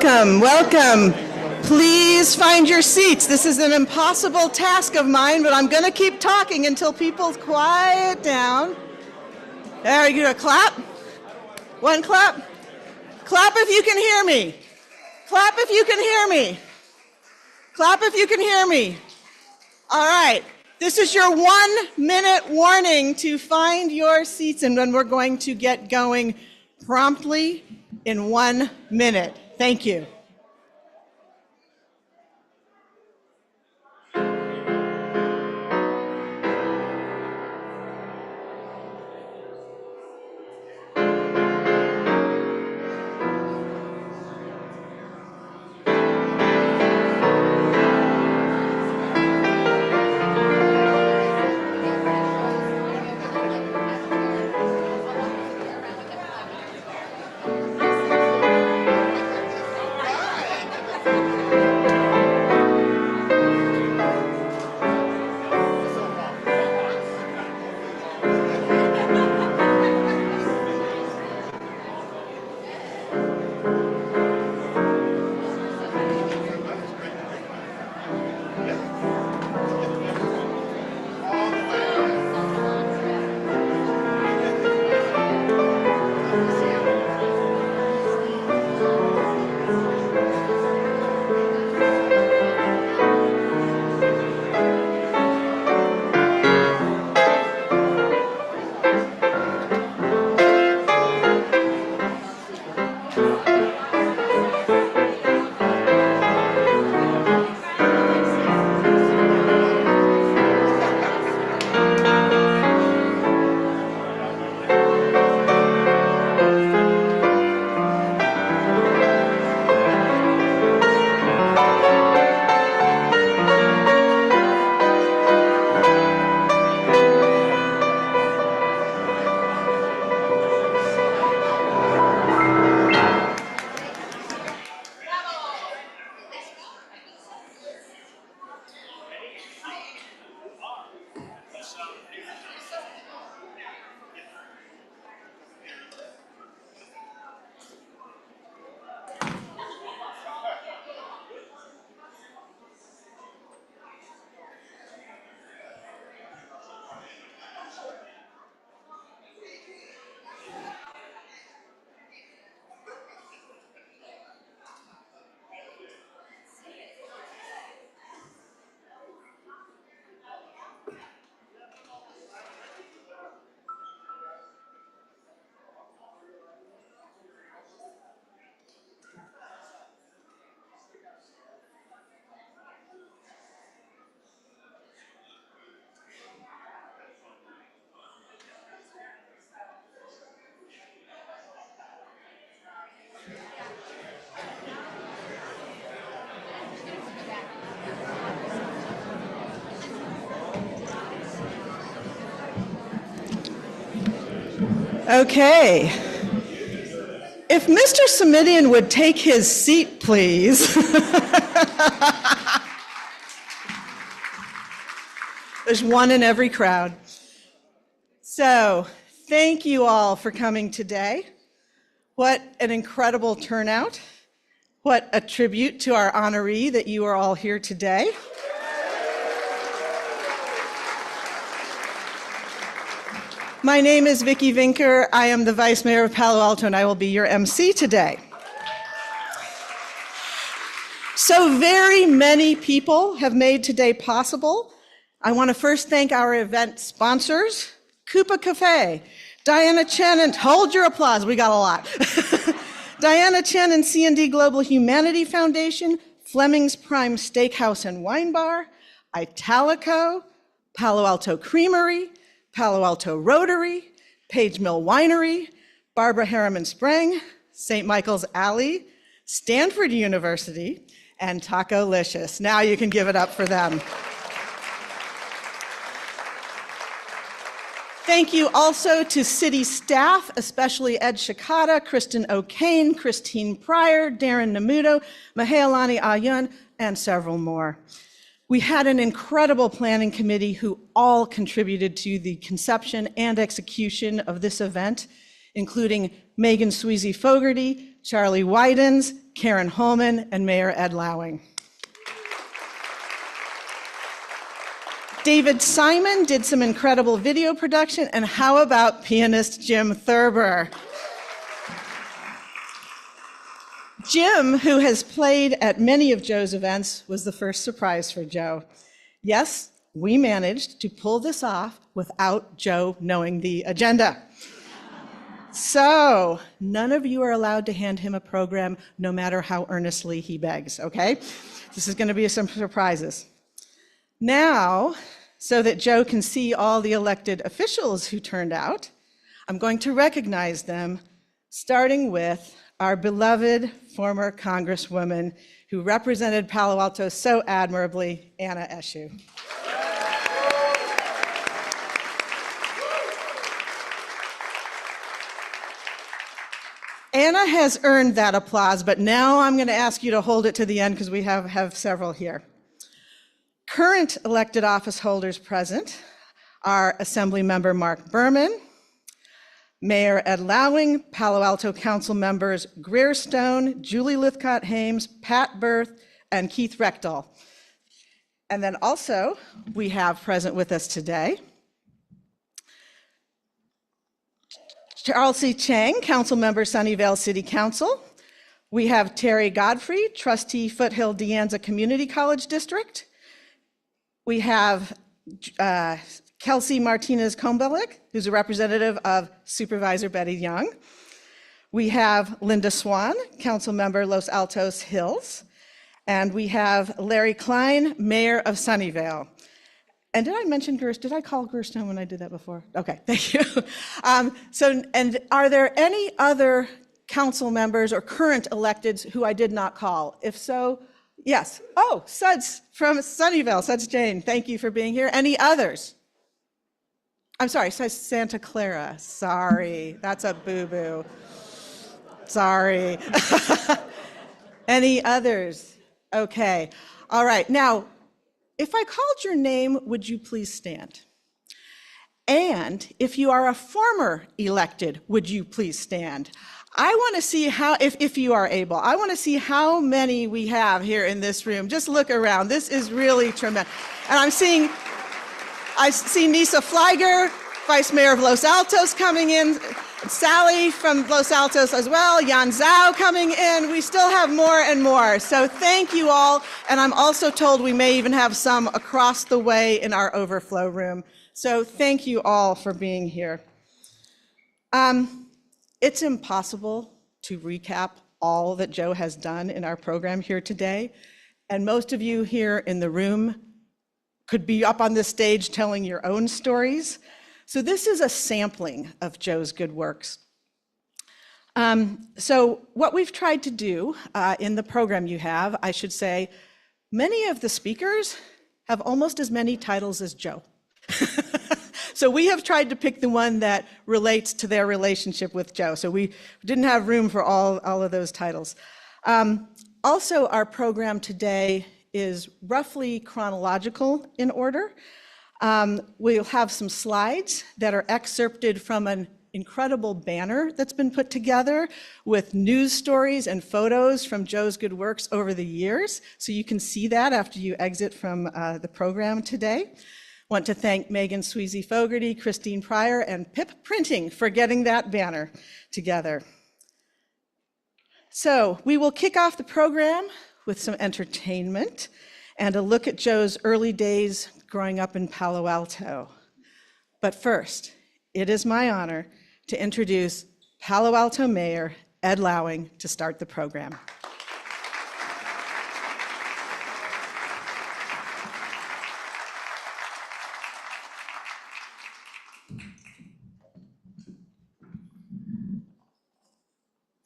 Welcome, welcome. Please find your seats. This is an impossible task of mine, but I'm going to keep talking until people quiet down. There you go. Clap. One clap. Clap if you can hear me. Clap if you can hear me. Clap if you can hear me. All right. This is your 1 minute warning to find your seats, and then we're going to get going promptly in 1 minute. Thank you. Okay. If Mr. Simitian would take his seat, please. There's one in every crowd. So, thank you all for coming today. What an incredible turnout. What a tribute to our honoree that you are all here today. My name is Vicki Vinker. I am the Vice Mayor of Palo Alto, and I will be your MC today. So very many people have made today possible. I want to first thank our event sponsors, Coupa Cafe, Diana Chen, and hold your applause, we got a lot. Diana Chen and C&D Global Humanity Foundation, Fleming's Prime Steakhouse and Wine Bar, Italico, Palo Alto Creamery, Palo Alto Rotary, Page Mill Winery, Barbara Harriman Sprang, St. Michael's Alley, Stanford University, and Taco-licious. Now you can give it up for them. Thank you also to city staff, especially Ed Shikata, Kristen O'Kane, Christine Pryor, Darren Namuto, Mahealani Ayun, and several more. We had an incredible planning committee who all contributed to the conception and execution of this event, including Megan Sweezy Fogarty, Charlie Wydens, Karen Holman, and Mayor Ed Lau. David Simon did some incredible video production, and how about pianist Jim Thurber? Jim, who has played at many of Joe's events, was the first surprise for Joe. Yes, we managed to pull this off without Joe knowing the agenda. So, none of you are allowed to hand him a program, no matter how earnestly he begs, okay? This is going to be some surprises. Now, so that Joe can see all the elected officials who turned out, I'm going to recognize them, starting with our beloved former Congresswoman who represented Palo Alto so admirably, Anna Eshoo. Anna has earned that applause, but now I'm going to ask you to hold it to the end because we have several here. Current elected office holders present are Assemblymember Mark Berman, Mayor Ed Lau, Palo Alto Council members Greer Stone, Julie Lithcott-Hames, Pat Berth, and Keith Rechtel. And then also we have present with us today Charles C. Chang, Council Member, Sunnyvale City Council. We have Terry Godfrey, Trustee, Foothill De Anza Community College District. We have Kelsey Martinez-Kombelik, who's a representative of Supervisor Betty Young. We have Linda Swan, Council Member, Los Altos Hills. And we have Larry Klein, Mayor of Sunnyvale. And did I mention did I call Gerstone when I did that before? Okay, thank you. And are there any other council members or current electeds who I did not call? If so, yes. Oh, Suds from Sunnyvale, Suds Jane, thank you for being here. Any others? I'm sorry, Santa Clara, sorry, that's a boo-boo. Sorry. Any others? Okay, all right. Now, if I called your name, would you please stand? And if you are a former elected, would you please stand? I want to see how, if you are able, I want to see how many we have here in this room. Just look around. This is really tremendous. And I see Nisa Flieger, Vice Mayor of Los Altos coming in, Sally from Los Altos as well, Yan Zhao coming in. We still have more and more. So thank you all. And I'm also told we may even have some across the way in our overflow room. So thank you all for being here. It's impossible to recap all that Joe has done in our program here today. And most of you here in the room could be up on this stage telling your own stories. So this is a sampling of Joe's good works. So what we've tried to do in the program you have, I should say, many of the speakers have almost as many titles as Joe. So we have tried to pick the one that relates to their relationship with Joe. So we didn't have room for all of those titles. Also, our program today is roughly chronological in order. We'll have some slides that are excerpted from an incredible banner that's been put together with news stories and photos from Joe's good works over the years. So you can see that after you exit from the program today. Want to thank Megan Sweezy Fogarty, Christine Pryor, and Pip Printing for getting that banner together. So we will kick off the program with some entertainment and a look at Joe's early days growing up in Palo Alto. But first, it is my honor to introduce Palo Alto Mayor Ed Lau to start the program.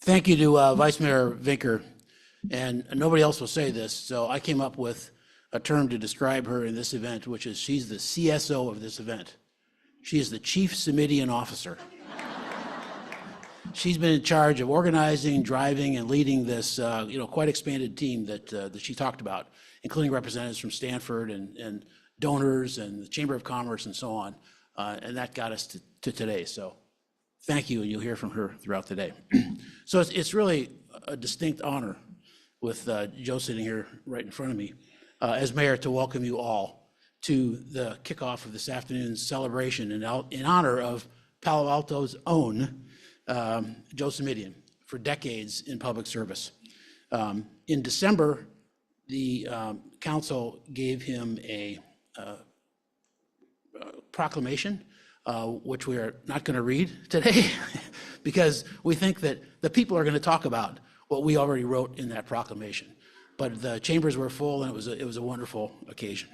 Thank you to Vice Mayor Vinker, and nobody else will say this, so I came up with a term to describe her in this event, which is she's the CSO of this event. She is the Chief Simitian Officer. She's been in charge of organizing, driving, and leading this quite expanded team that she talked about, including representatives from Stanford and donors and the Chamber of Commerce and so on, and that got us to today. So Thank you, and you'll hear from her throughout the day. So it's really a distinct honor with Joe sitting here right in front of me as mayor to welcome you all to the kickoff of this afternoon's celebration in honor of Palo Alto's own Joe Simitian for decades in public service. In December, the council gave him a proclamation, which we are not going to read today because we think that the people are going to talk about what we already wrote in that proclamation. But the chambers were full, and it was a wonderful occasion.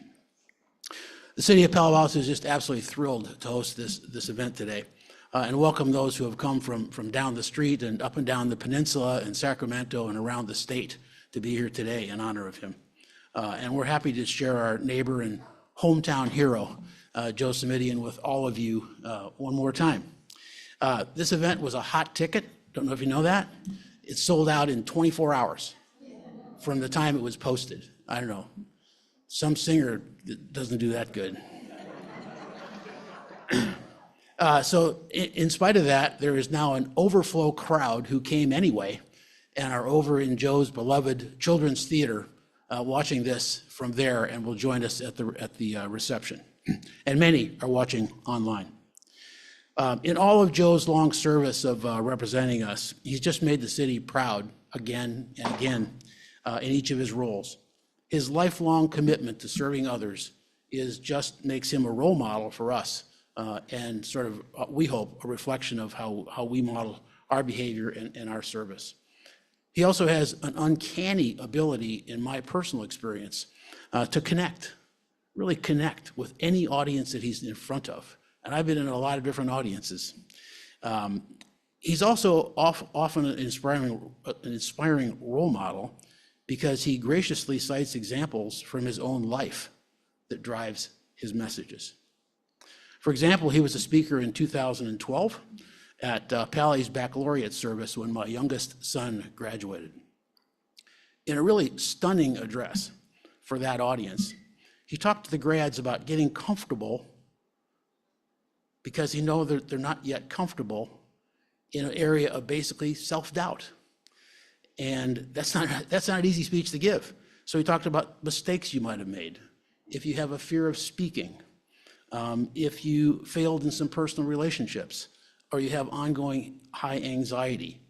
The city of Palo Alto is just absolutely thrilled to host this event today and welcome those who have come from down the street and up and down the peninsula and Sacramento and around the state to be here today in honor of him. And we're happy to share our neighbor and hometown hero, Joe Simitian, with all of you one more time. This event was a hot ticket. Don't know if you know that. It sold out in 24 hours from the time it was posted. I don't know. Some singer doesn't do that good. So in spite of that, there is now an overflow crowd who came anyway and are over in Joe's beloved children's theater watching this from there and will join us at the reception. And many are watching online. In all of Joe's long service of representing us, he's just made the city proud again and again in each of his roles. His lifelong commitment to serving others just makes him a role model for us and sort of, we hope, a reflection of how we model our behavior and our service. He also has an uncanny ability, in my personal experience, to connect, really connect with any audience that he's in front of. And I've been in a lot of different audiences. He's also often an inspiring role model because he graciously cites examples from his own life that drives his messages. For example, he was a speaker in 2012 at Pally's baccalaureate service when my youngest son graduated. In a really stunning address for that audience, he talked to the grads about getting comfortable because he knows that they're not yet comfortable in an area of basically self-doubt. And that's not an easy speech to give. So he talked about mistakes you might have made, if you have a fear of speaking, if you failed in some personal relationships, or you have ongoing high anxiety.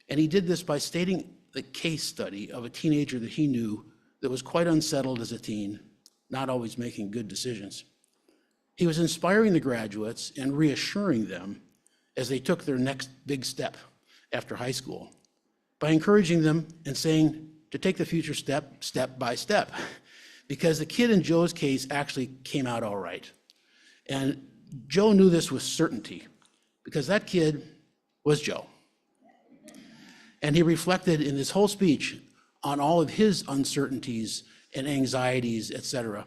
And he did this by stating the case study of a teenager that he knew that was quite unsettled as a teen, not always making good decisions. He was inspiring the graduates and reassuring them as they took their next big step after high school by encouraging them and saying to take the future step by step, because the kid in Joe's case actually came out all right. And Joe knew this with certainty because that kid was Joe. And he reflected in this whole speech on all of his uncertainties and anxieties, et cetera.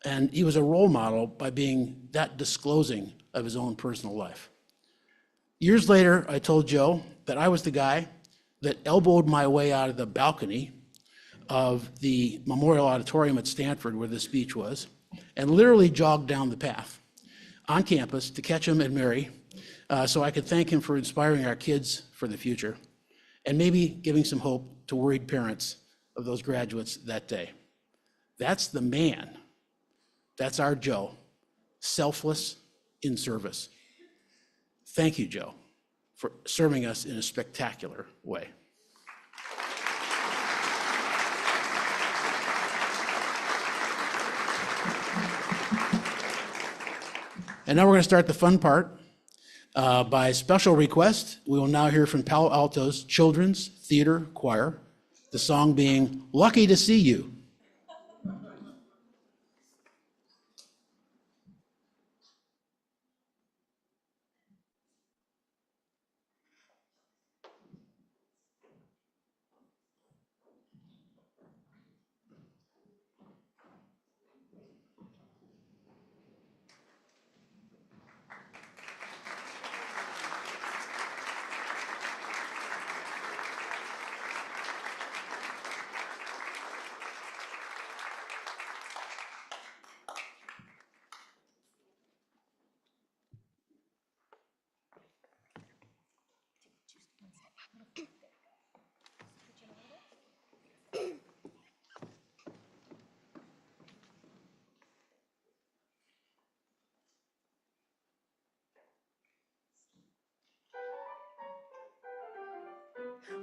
And he was a role model by being that disclosing of his own personal life. Years later, I told Joe that I was the guy that elbowed my way out of the balcony of the Memorial Auditorium at Stanford where the speech was, and literally jogged down the path on campus to catch him and Mary so I could thank him for inspiring our kids for the future and maybe giving some hope to worried parents of those graduates that day. That's the man. That's our Joe, selfless in service. Thank you, Joe, for serving us in a spectacular way. And now we're going to start the fun part. By special request, we will now hear from Palo Alto's Children's Theater Choir, the song being Lucky to See You.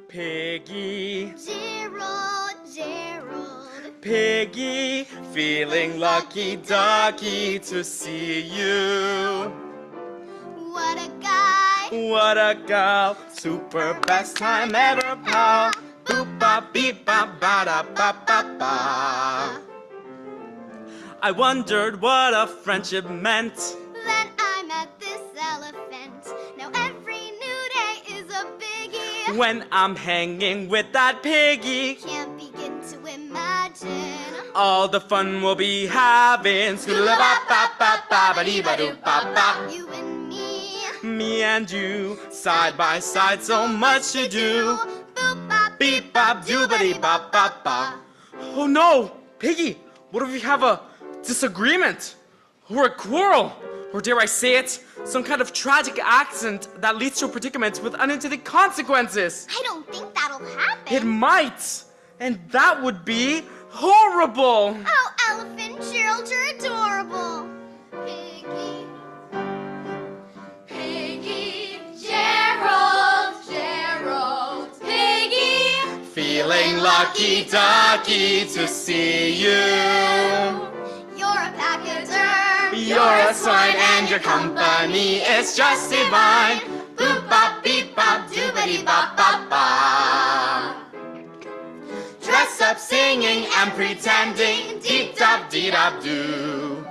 Piggy, Gerald. Piggy, feeling lucky ducky to see you. What a guy. What a gal, super best time ever, pal. Boop bop beep bop ba da ba ba ba. I wondered what a friendship meant. Then I met this elephant. Now every new day is a biggie. When I'm hanging with that piggy, Can't begin to imagine all the fun we'll be having. Scoodle-bop-bop-bop-ba-ba-dee-ba-doo-bop-bop. you and me. Me and you, side by side, so much to do. Boop bop Beep bop doobity bop bop bop. Oh no, Piggy, what if we have a disagreement? Or a quarrel? Or dare I say it, some kind of tragic accident that leads to a predicament with unintended consequences? I don't think that'll happen. It might, and that would be horrible. Oh, Elephant Gerald, you're adorable. Piggy. Piggy. Gerald. Gerald. Piggy. Feeling lucky ducky to see you. You're a pachyderm. You're a sign and your company is just divine. Boop bop beep bop doobity bop bop bop. Dress up singing and pretending, deep dop dee dop doo.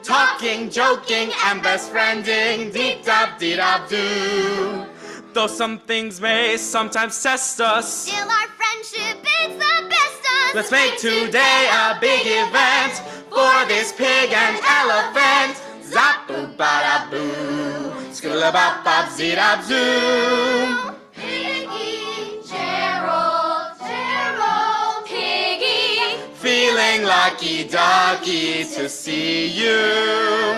Talking, joking and best friending, deep dop dee dop doo. Though some things may sometimes test us, Still our friendship is the best of. let's make today a big event for this pig and elephant. Zap boo ba da boo, skilla bop bop zee da zoo. Piggy. Gerald. Gerald. Piggy. Feeling lucky ducky to see you.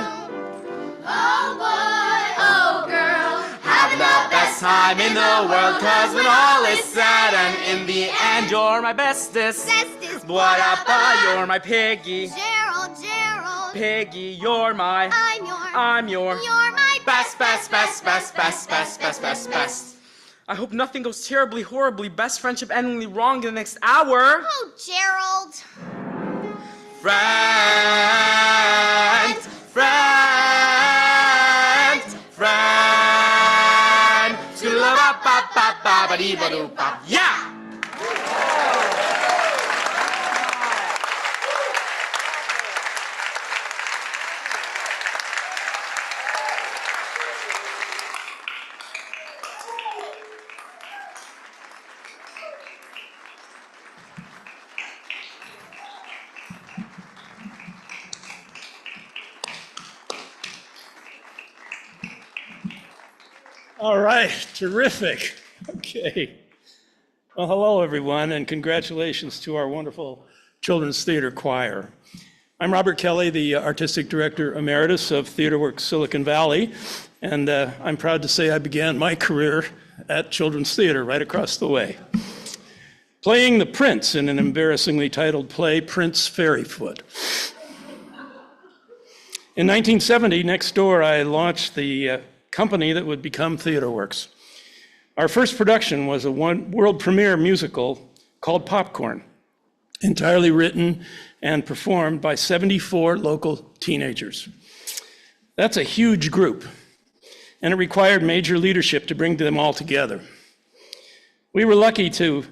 Oh boy. Oh girl. Having the best time in the world, 'cause when all is said and in the end, you're my bestest. Bestest. What up, you're my piggy. Gerald. Gerald. Piggy, you're my. I'm your. You're my Best, best, best, best, best, best, best, best, best. I hope nothing goes terribly, horribly, best friendship endingly wrong in the next hour. Oh, Gerald. Friend, friend, friend. Skula-ba-ba-ba-ba-ba-dee-ba-doo-ba. Yeah! All right, terrific. Okay. Well, hello, everyone, and congratulations to our wonderful Children's Theater Choir. I'm Robert Kelly, the Artistic Director Emeritus of TheaterWorks Silicon Valley, and I'm proud to say I began my career at Children's Theater right across the way, playing the prince in an embarrassingly titled play, Prince Fairyfoot. In 1970, next door, I launched the company that would become TheaterWorks. Our first production was a world premiere musical called Popcorn, entirely written and performed by 74 local teenagers. That's a huge group, and it required major leadership to bring them all together. We were lucky to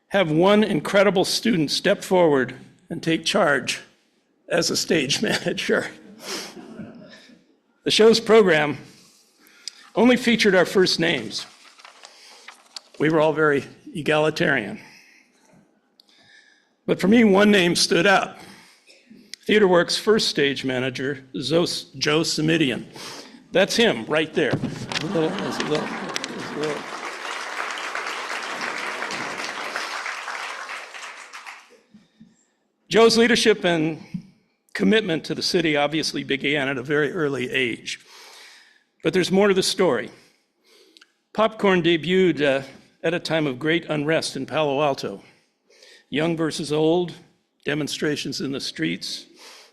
have one incredible student step forward and take charge as a stage manager. The show's program only featured our first names. We were all very egalitarian. But for me, one name stood out. TheaterWorks' first stage manager, Joe Simitian. That's him right there. Joe's leadership and commitment to the city obviously began at a very early age. But there's more to the story. Popcorn debuted at a time of great unrest in Palo Alto. Young versus old, demonstrations in the streets,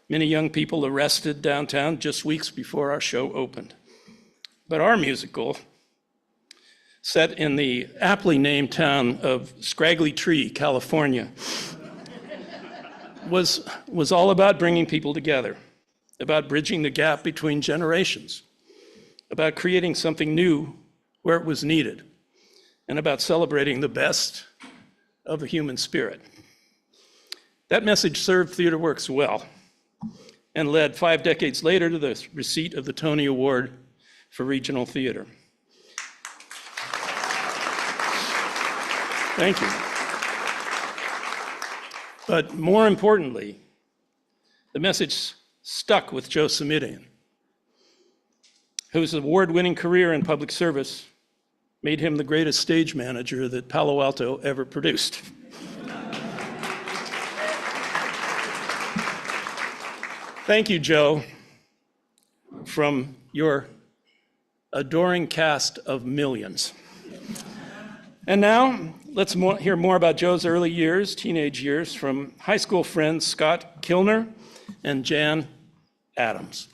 many young people arrested downtown just weeks before our show opened. But our musical set in the aptly named town of Scraggly Tree, California, was all about bringing people together, about bridging the gap between generations, about creating something new where it was needed, and about celebrating the best of the human spirit. That message served TheaterWorks well and led 5 decades later to the receipt of the Tony Award for Regional Theater. Thank you. But more importantly, the message stuck with Joe Simitian, whose award-winning career in public service made him the greatest stage manager that Palo Alto ever produced. Thank you, Joe, from your adoring cast of millions. And now, let's hear more about Joe's early years, teenage years, from high school friends Scott Kilner and Jan Adams.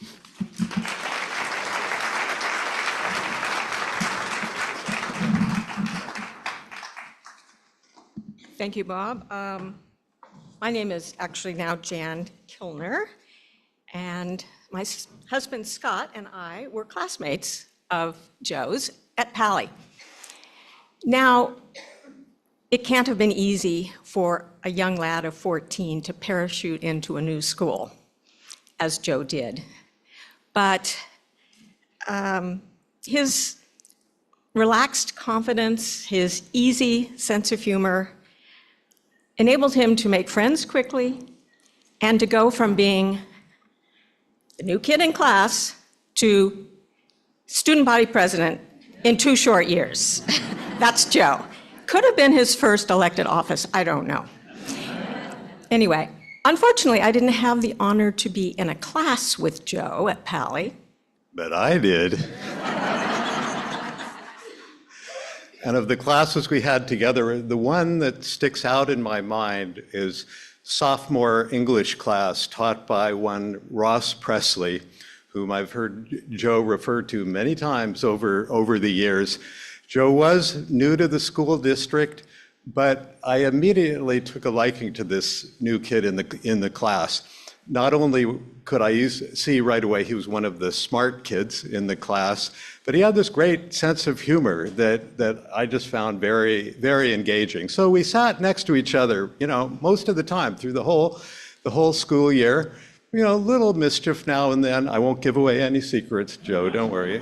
Thank you, Bob. My name is actually now Jan Kilner, and my husband Scott and I were classmates of Joe's at Pally. Now, it can't have been easy for a young lad of 14 to parachute into a new school, as Joe did. But his relaxed confidence, his easy sense of humor, enabled him to make friends quickly and to go from being the new kid in class to student body president in 2 short years. That's Joe. Could have been his first elected office, I don't know. Anyway, unfortunately, I didn't have the honor to be in a class with Joe at Pally. But I did. And of the classes we had together, the one that sticks out in my mind is sophomore English class taught by one Ross Presley, whom I've heard Joe refer to many times over the years. Joe was new to the school district, but I immediately took a liking to this new kid in the class. Not only could I see right away he was one of the smart kids in the class, but he had this great sense of humor that I just found very, very engaging. So we sat next to each other, most of the time through the whole school year. Little mischief now and then. I won't give away any secrets, Joe, don't worry.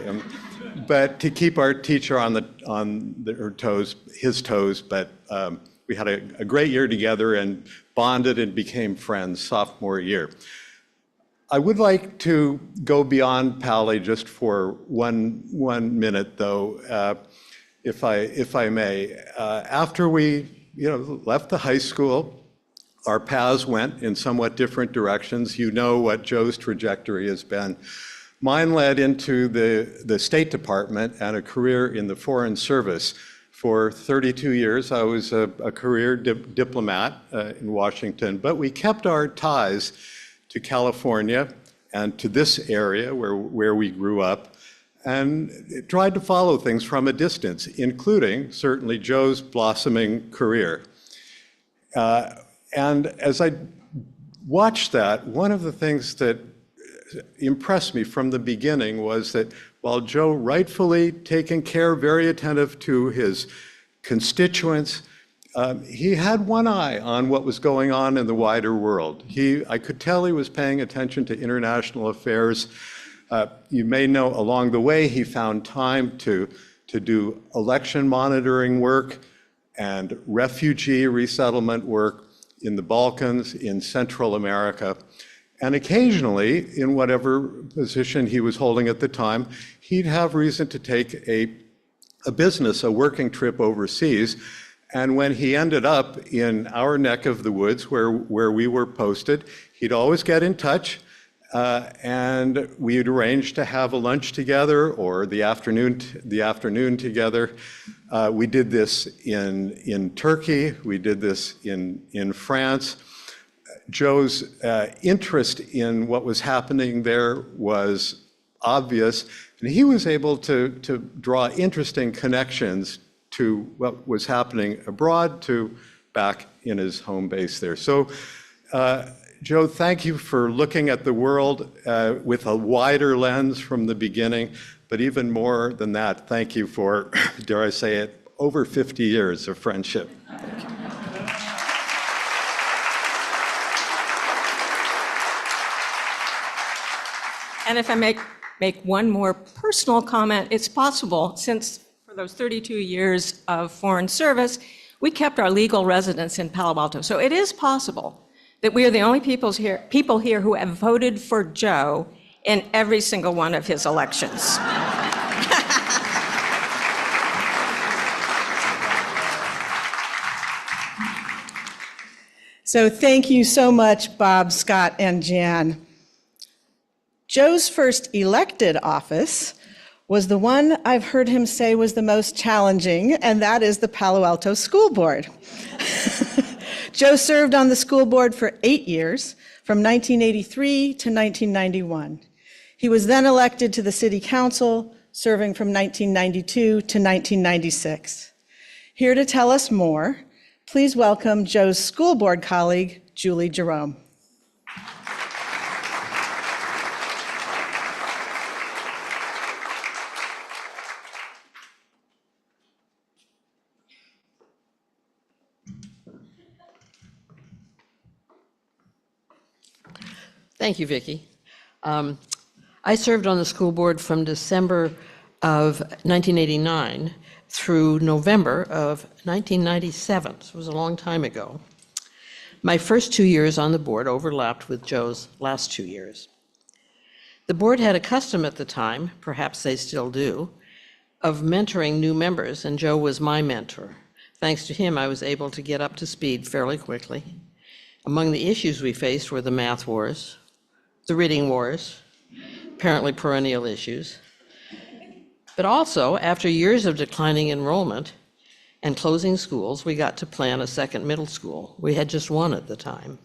But to keep our teacher on her toes, his toes. But we had a great year together and bonded and became friends sophomore year. I would like to go beyond Pally just for one minute, though, if I may. After we left the high school, our paths went in somewhat different directions. You know what Joe's trajectory has been. Mine led into the State Department and a career in the Foreign Service. For 32 years, I was a career diplomat in Washington, but we kept our ties to California and to this area where we grew up, and tried to follow things from a distance, including certainly Joe's blossoming career. And as I watched that, one of the things that impressed me from the beginning was that while Joe rightfully taking care, very attentive to his constituents, he had one eye on what was going on in the wider world. I could tell he was paying attention to international affairs. You may know along the way he found time to do election monitoring work and refugee resettlement work in the Balkans, in Central America. And occasionally, in whatever position he was holding at the time, he'd have reason to take a working trip overseas. And when he ended up in our neck of the woods where we were posted, he'd always get in touch, and we'd arrange to have a lunch together or the afternoon together. We did this in Turkey. We did this in France. Joe's interest in what was happening there was obvious. And he was able to draw interesting connections to what was happening abroad to back in his home base there. So, Joe, thank you for looking at the world with a wider lens from the beginning. But even more than that, thank you for, dare I say it, over 50 years of friendship. Thank you. And if I make one more personal comment, it's possible, since for those 32 years of foreign service, we kept our legal residence in Palo Alto. So it is possible that we are the only people here who have voted for Joe in every single one of his elections. So thank you so much, Bob, Scott, and Jan. Joe's first elected office was the one I've heard him say was the most challenging, and that is the Palo Alto School Board. Joe served on the school board for 8 years, from 1983 to 1991. He was then elected to the city council, serving from 1992 to 1996. Here to tell us more, please welcome Joe's school board colleague, Julie Jerome. Thank you, Vicki. I served on the school board from December of 1989 through November of 1997, so it was a long time ago. My first 2 years on the board overlapped with Joe's last 2 years. The board had a custom at the time, perhaps they still do, of mentoring new members, and Joe was my mentor. Thanks to him, I was able to get up to speed fairly quickly. Among the issues we faced were the math wars, the reading wars, apparently perennial issues. But also, after years of declining enrollment and closing schools, we got to plan a second middle school. We had just one at the time,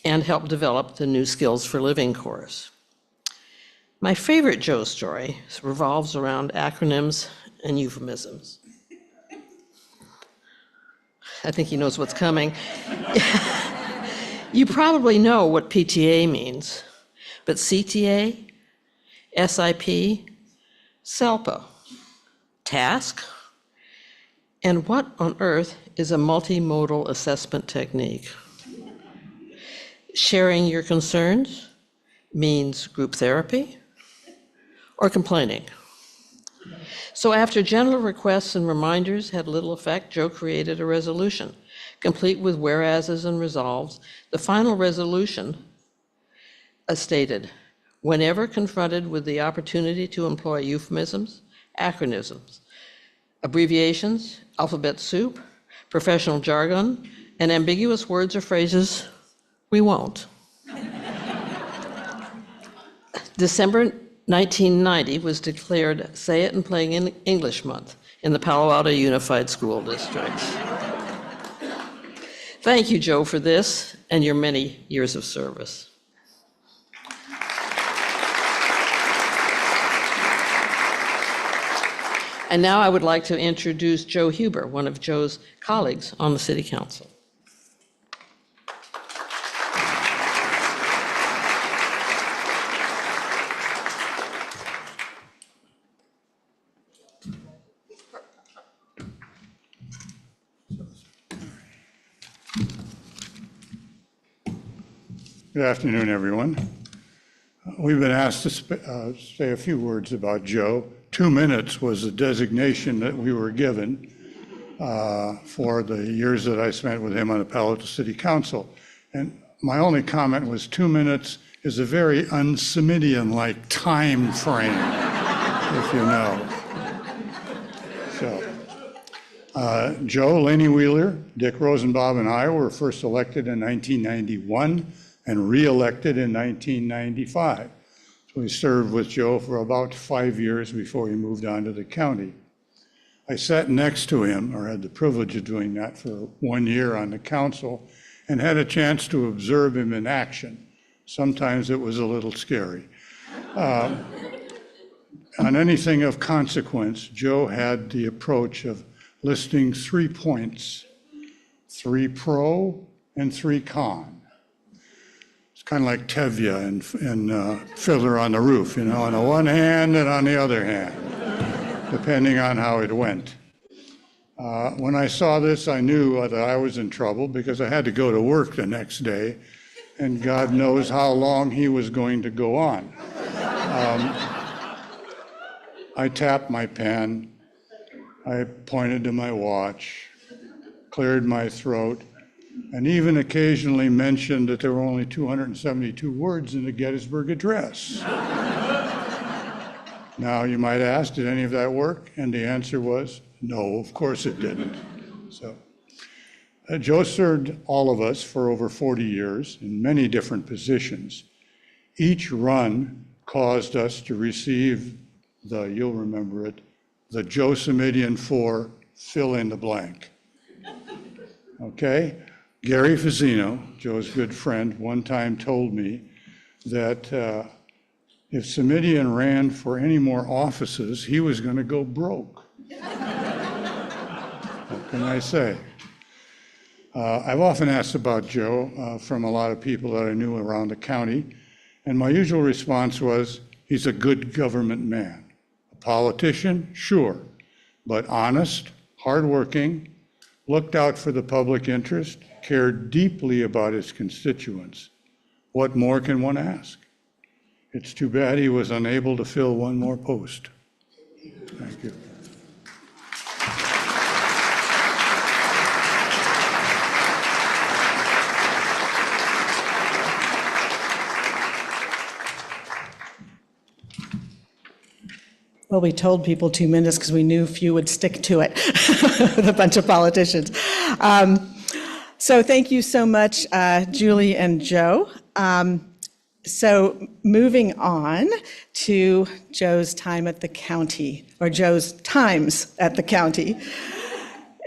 and helped develop the New Skills for Living course. My favorite Joe story revolves around acronyms and euphemisms. I think he knows what's coming. You probably know what PTA means, but CTA, SIP, SELPA, task, and what on earth is a multimodal assessment technique? Sharing your concerns means group therapy or complaining. So after general requests and reminders had little effect, Joe created a resolution, complete with whereases and resolves. The final resolution stated, whenever confronted with the opportunity to employ euphemisms, acronyms, abbreviations, alphabet soup, professional jargon, and ambiguous words or phrases, we won't. December 1990 was declared Say It in Plain English Month in the Palo Alto Unified School District. Thank you, Joe, for this and your many years of service. And now I would like to introduce Joe Huber, one of Joe's colleagues on the City Council. Good afternoon, everyone. We've been asked to say a few words about Joe. 2 minutes was the designation that we were given for the years that I spent with him on the Palo Alto City Council. And my only comment was 2 minutes is a very un-Simitian-like time frame, if you know. So, Joe, Laney Wheeler, Dick Rosenbaum, and I were first elected in 1991 and re-elected in 1995. So we served with Joe for about 5 years before he moved on to the county. I sat next to him, or had the privilege of doing that for 1 year on the council, and had a chance to observe him in action. Sometimes it was a little scary. on anything of consequence, Joe had the approach of listing 3 points, 3 pro and 3 con. It's kind of like Tevye in Fiddler on the Roof, you know, on the one hand and on the other hand, depending on how it went. When I saw this, I knew that I was in trouble because I had to go to work the next day, and God knows how long he was going to go on. I tapped my pen, I pointed to my watch, cleared my throat, and even occasionally mentioned that there were only 272 words in the Gettysburg Address. Now, you might ask, did any of that work? And the answer was, no, of course it didn't. So, Joe served all of us for over 40 years in many different positions. Each run caused us to receive you'll remember it, the Joe Simitian 4, fill in the blank. Okay? Gary Fazzino, Joe's good friend, one time told me that if Simitian ran for any more offices, he was going to go broke. What can I say? I've often asked about Joe from a lot of people that I knew around the county, and my usual response was, he's a good government man. A politician, sure, but honest, hardworking, looked out for the public interest, cared deeply about his constituents. What more can one ask? It's too bad he was unable to fill one more post. Thank you. Well, we told people 2 minutes because we knew few would stick to it with a bunch of politicians. So thank you so much, Julie and Joe. So moving on to Joe's time at the county, or Joe's times at the county.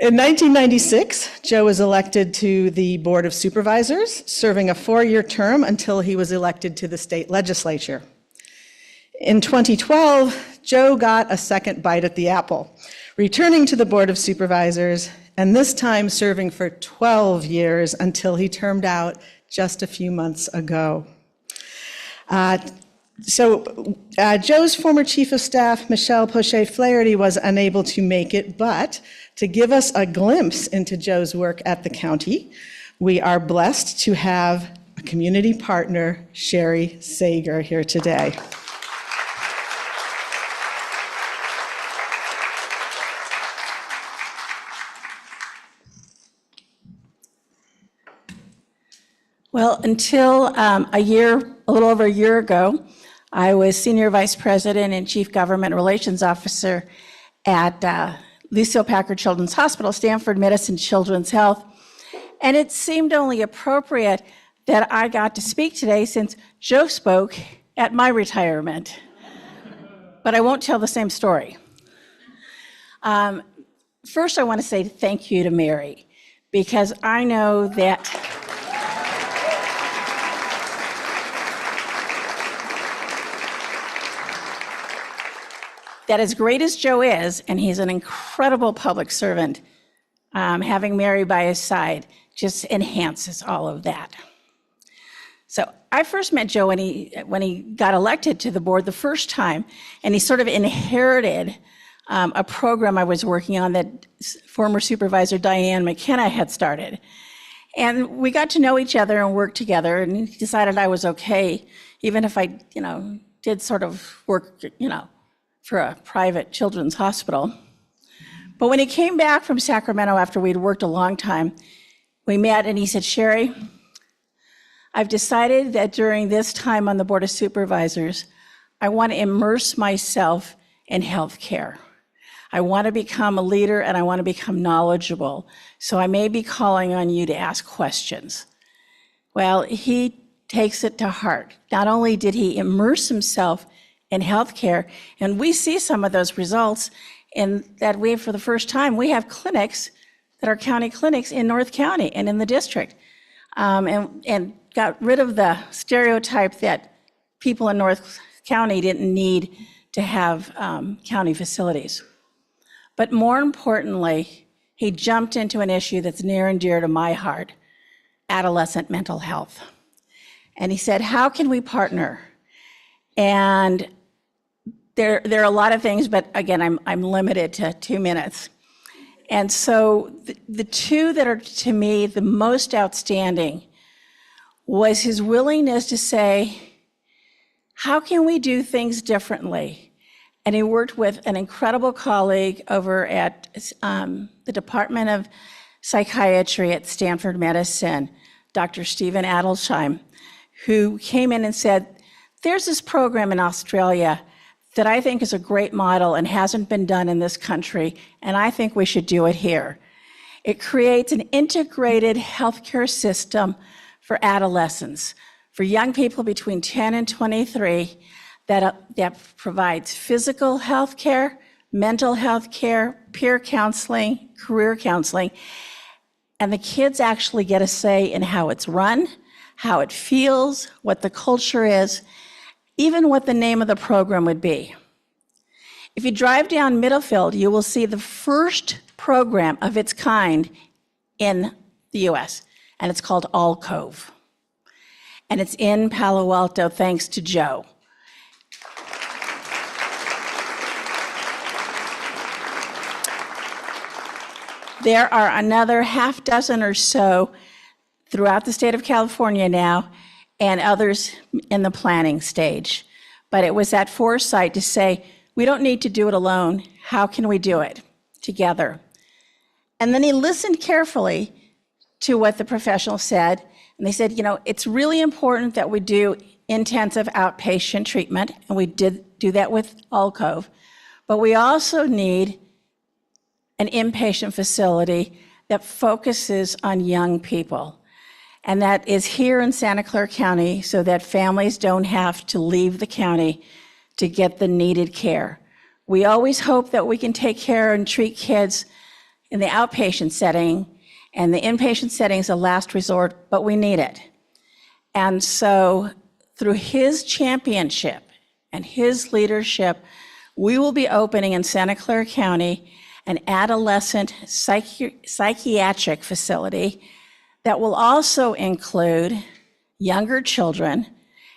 In 1996, Joe was elected to the Board of Supervisors, serving a 4-year term until he was elected to the state legislature. In 2012, Joe got a second bite at the apple, returning to the Board of Supervisors, and this time serving for 12 years until he termed out just a few months ago. Joe's former Chief of Staff, Michelle Poche-Flaherty, was unable to make it, but to give us a glimpse into Joe's work at the county, we are blessed to have a community partner, Sherry Sager, here today. Well, until a little over a year ago, I was Senior Vice President and Chief Government Relations Officer at Lucille Packard Children's Hospital, Stanford Medicine Children's Health, and it seemed only appropriate that I got to speak today since Joe spoke at my retirement. But I won't tell the same story. First, I want to say thank you to Mary, because I know that as great as Joe is, and he's an incredible public servant, having Mary by his side just enhances all of that. So I first met Joe when he got elected to the board the first time, and he sort of inherited a program I was working on that former Supervisor Diane McKenna had started. And we got to know each other and work together, and he decided I was okay, even if I, did sort of work, for a private children's hospital. But when he came back from Sacramento after we'd worked a long time, we met and he said, Sherry, I've decided that during this time on the Board of Supervisors, I want to immerse myself in healthcare. I want to become a leader and I want to become knowledgeable. So I may be calling on you to ask questions. Well, he takes it to heart. Not only did he immerse himself in healthcare, and we see some of those results in that for the first time, we have clinics that are county clinics in North County and in the district, and got rid of the stereotype that people in North County didn't need to have county facilities. But more importantly, he jumped into an issue that's near and dear to my heart, adolescent mental health. And he said, how can we partner? And there are a lot of things, but again, I'm limited to 2 minutes. And so the two that are, to me, the most outstanding was his willingness to say, how can we do things differently? And he worked with an incredible colleague over at the Department of Psychiatry at Stanford Medicine, Dr. Stephen Adelsheim, who came in and said, there's this program in Australia that I think is a great model and hasn't been done in this country, and I think we should do it here. It creates an integrated healthcare system for adolescents, for young people between 10 and 23, that provides physical health care, mental health care, peer counseling, career counseling, and the kids actually get a say in how it's run, how it feels, what the culture is, even what the name of the program would be. If you drive down Middlefield, you will see the first program of its kind in the US, and it's called Alcove. And it's in Palo Alto, thanks to Joe. There are another half dozen or so throughout the state of California now, and others in the planning stage. But it was that foresight to say, we don't need to do it alone. How can we do it together? And then he listened carefully to what the professionals said, and they said, it's really important that we do intensive outpatient treatment, and we did do that with Alcove, but we also need an inpatient facility that focuses on young people. And that is here in Santa Clara County so that families don't have to leave the county to get the needed care. We always hope that we can take care and treat kids in the outpatient setting, and the inpatient setting is a last resort, but we need it. And so through his championship and his leadership, we will be opening in Santa Clara County an adolescent psychiatric facility that will also include younger children,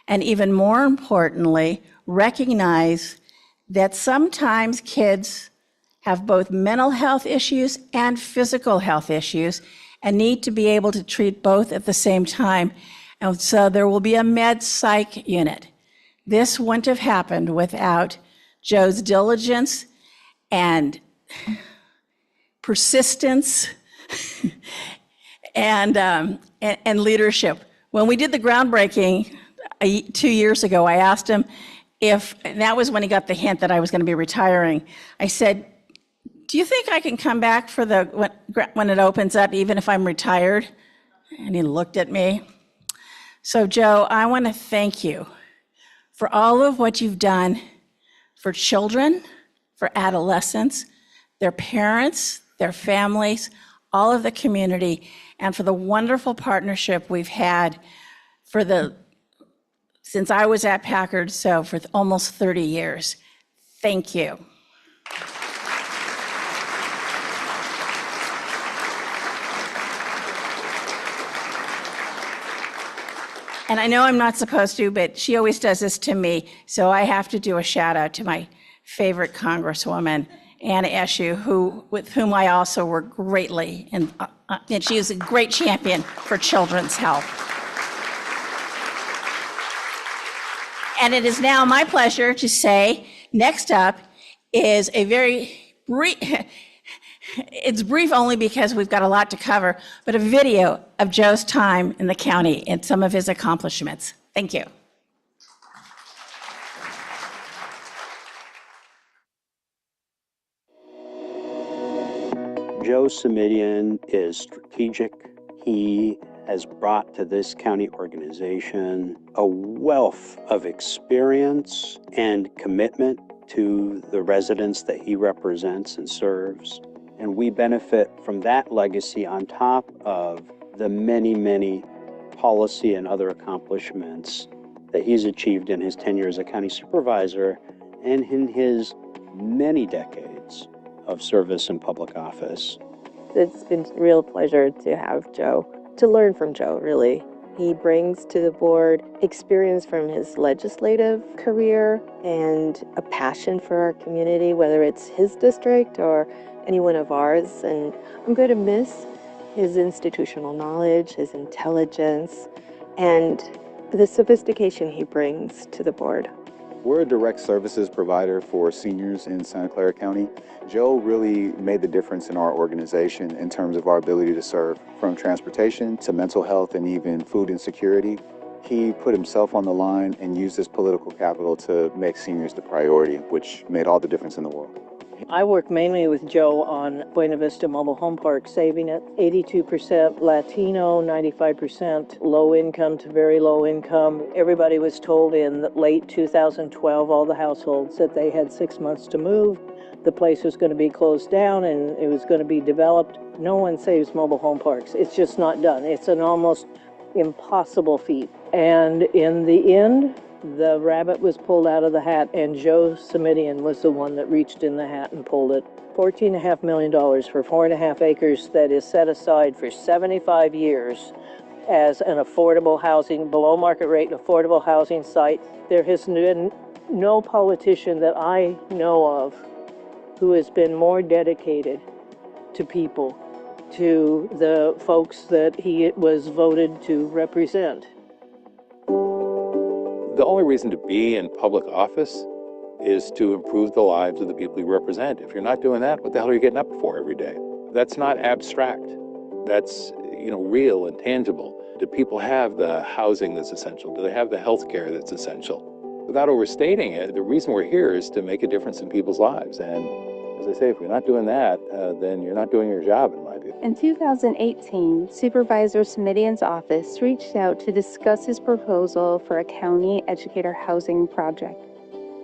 and even more importantly, recognize that sometimes kids have both mental health issues and physical health issues and need to be able to treat both at the same time. And so there will be a med psych unit. This wouldn't have happened without Joe's diligence and persistence and leadership. When we did the groundbreaking 2 years ago, I asked him and that was when he got the hint that I was going to be retiring. I said, do you think I can come back for when it opens up, even if I'm retired? And he looked at me. So Joe, I want to thank you for all of what you've done for children, for adolescents, their parents, their families, all of the community, and for the wonderful partnership we've had since I was at Packard, so for almost 30 years. Thank you. And I know I'm not supposed to, but she always does this to me, so I have to do a shout out to my favorite Congresswoman, Anna Eshoo, with whom I also work greatly, and she is a great champion for children's health. And it is now my pleasure to say, next up is a very brief, it's brief only because we've got a lot to cover, but a video of Joe's time in the county and some of his accomplishments. Thank you. Joe Simitian is strategic. He has brought to this county organization a wealth of experience and commitment to the residents that he represents and serves. And we benefit from that legacy on top of the many, many policy and other accomplishments that he's achieved in his tenure as a county supervisor and in his many decades of service in public office. It's been a real pleasure to have Joe, to learn from Joe, really. He brings to the board experience from his legislative career and a passion for our community, whether it's his district or any one of ours. And I'm going to miss his institutional knowledge, his intelligence, and the sophistication he brings to the board. We're a direct services provider for seniors in Santa Clara County. Joe really made the difference in our organization in terms of our ability to serve, from transportation to mental health and even food insecurity. He put himself on the line and used his political capital to make seniors the priority, which made all the difference in the world. I work mainly with Joe on Buena Vista Mobile Home Park, saving it 82% Latino, 95% low income to very low income. Everybody was told in late 2012, all the households, that they had 6 months to move. The place was going to be closed down and it was going to be developed. No one saves mobile home parks. It's just not done. It's an almost impossible feat. And in the end, the rabbit was pulled out of the hat, and Joe Simitian was the one that reached in the hat and pulled it. $14.5 million for 4.5 acres that is set aside for 75 years as an affordable housing, below market rate affordable housing site. There has been no politician that I know of who has been more dedicated to people, to the folks that he was voted to represent. The only reason to be in public office is to improve the lives of the people you represent. If you're not doing that, what the hell are you getting up for every day? That's not abstract. That's, real and tangible. Do people have the housing that's essential? Do they have the health care that's essential? Without overstating it, the reason we're here is to make a difference in people's lives. And as I say, if you're not doing that, then you're not doing your job, in my view. In 2018, Supervisor Simitian's office reached out to discuss his proposal for a county educator housing project.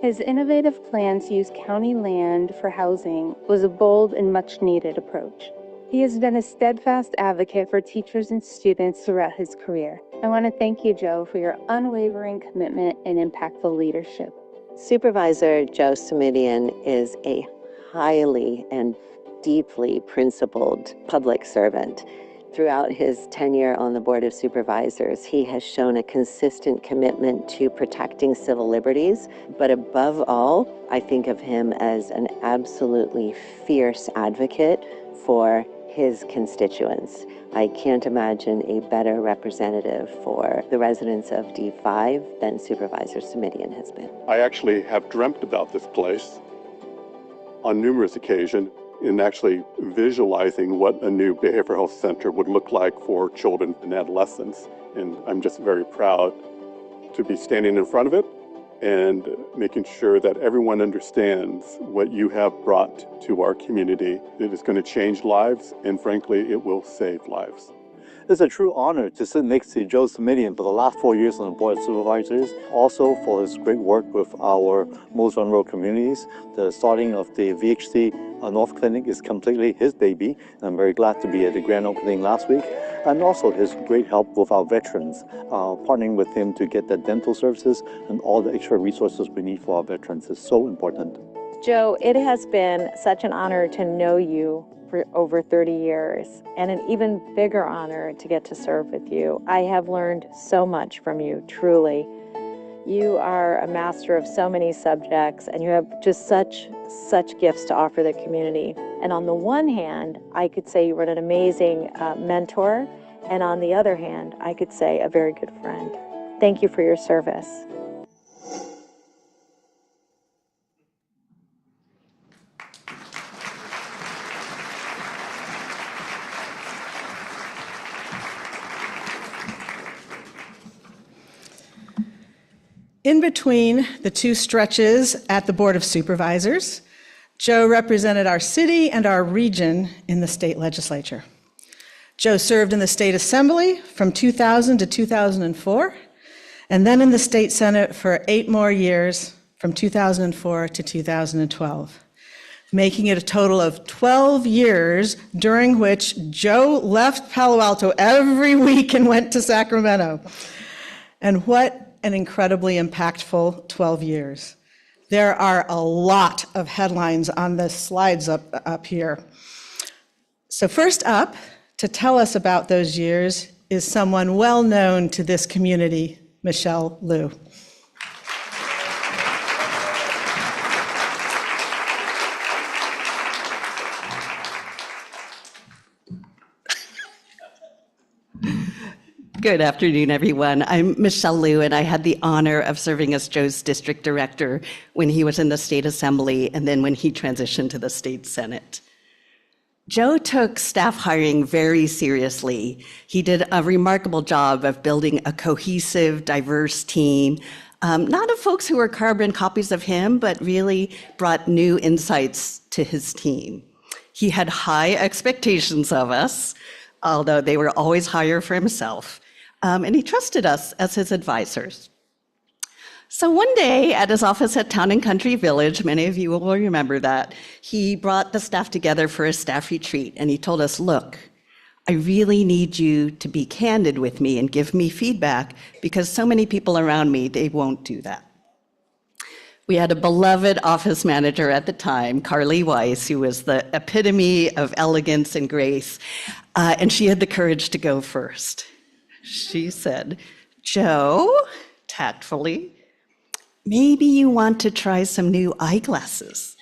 His innovative plan to use county land for housing was a bold and much-needed approach. He has been a steadfast advocate for teachers and students throughout his career. I want to thank you, Joe, for your unwavering commitment and impactful leadership. Supervisor Joe Simitian is a highly and deeply principled public servant. Throughout his tenure on the Board of Supervisors, he has shown a consistent commitment to protecting civil liberties, but above all, I think of him as an absolutely fierce advocate for his constituents. I can't imagine a better representative for the residents of D5 than Supervisor Simitian has been. I actually have dreamt about this place on numerous occasions, in actually visualizing what a new behavioral health center would look like for children and adolescents. And I'm just very proud to be standing in front of it and making sure that everyone understands what you have brought to our community. It is going to change lives, and frankly, it will save lives. It's a true honor to sit next to Joe Simitian for the last 4 years on the Board of Supervisors, also for his great work with our most vulnerable communities. The starting of the VHC North Clinic is completely his baby, and I'm very glad to be at the grand opening last week. And also his great help with our veterans, partnering with him to get the dental services and all the extra resources we need for our veterans is so important. Joe, it has been such an honor to know you for over 30 years, and an even bigger honor to get to serve with you. I have learned so much from you, truly. You are a master of so many subjects, and you have just such gifts to offer the community. And on the one hand, I could say you were an amazing mentor, and on the other hand, I could say a very good friend. Thank you for your service. In between the two stretches at the Board of Supervisors, Joe represented our city and our region in the state legislature. Joe served in the state assembly from 2000 to 2004, and then in the state senate for 8 more years from 2004 to 2012, making it a total of 12 years during which Joe left Palo Alto every week and went to Sacramento. And what an incredibly impactful 12 years. There are a lot of headlines on the slides up here. So first up, to tell us about those years is someone well known to this community, Michelle Liu. Good afternoon, everyone. I'm Michelle Liu, and I had the honor of serving as Joe's district director when he was in the state assembly and then when he transitioned to the state senate. Joe took staff hiring very seriously. He did a remarkable job of building a cohesive, diverse team, not of folks who were carbon copies of him, but really brought new insights to his team. He had high expectations of us, although they were always higher for himself. And he trusted us as his advisors. So one day at his office at Town and Country Village, many of you will remember that, he brought the staff together for a staff retreat, and he told us, look, I really need you to be candid with me and give me feedback because so many people around me, they won't do that. We had a beloved office manager at the time, Carly Weiss, who was the epitome of elegance and grace, and she had the courage to go first. She said, Joe, tactfully, maybe you want to try some new eyeglasses.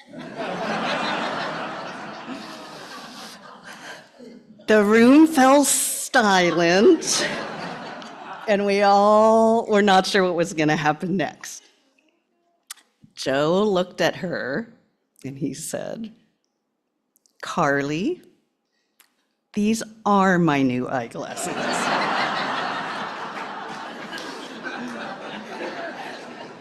The room fell silent, and we all were not sure what was going to happen next. Joe looked at her, and he said, Carly, these are my new eyeglasses.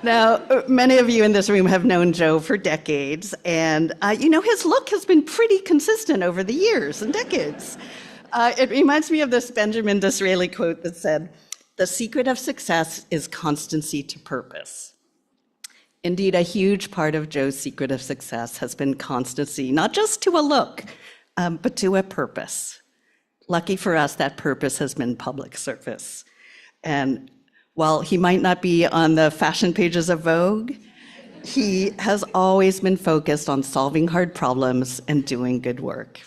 Now, many of you in this room have known Joe for decades, and his look has been pretty consistent over the years and decades. It reminds me of this Benjamin Disraeli quote that said, "The secret of success is constancy to purpose." Indeed, a huge part of Joe's secret of success has been constancy, not just to a look, but to a purpose. Lucky for us, that purpose has been public service. And while he might not be on the fashion pages of Vogue, he has always been focused on solving hard problems and doing good work.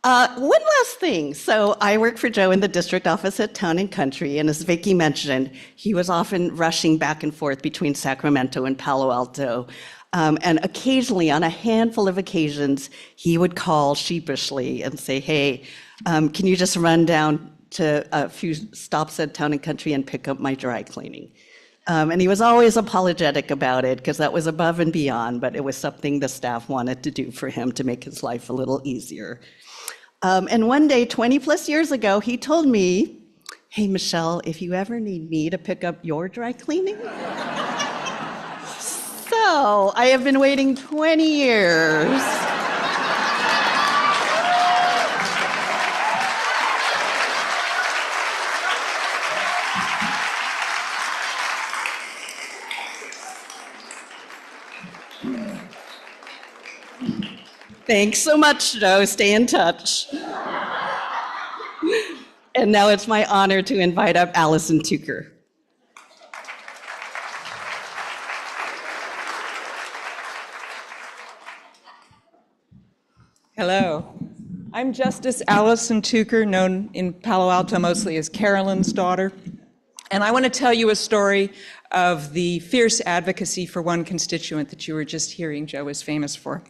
One last thing. So I work for Joe in the district office at Town and Country, and as Vicki mentioned, he was often rushing back and forth between Sacramento and Palo Alto. And occasionally, on a handful of occasions, he would call sheepishly and say, hey, can you just run down to a few stops at Town and Country and pick up my dry cleaning? And he was always apologetic about it because that was above and beyond, but it was something the staff wanted to do for him to make his life a little easier. And one day, 20 plus years ago, he told me, hey, Michelle, if you ever need me to pick up your dry cleaning. So I have been waiting 20 years. Thanks so much, Joe. Stay in touch. And now it's my honor to invite up Allison Tucker. Hello. I'm Justice Allison Tucker, known in Palo Alto mostly as Carolyn's daughter. And I want to tell you a story of the fierce advocacy for one constituent that you were just hearing Joe is famous for.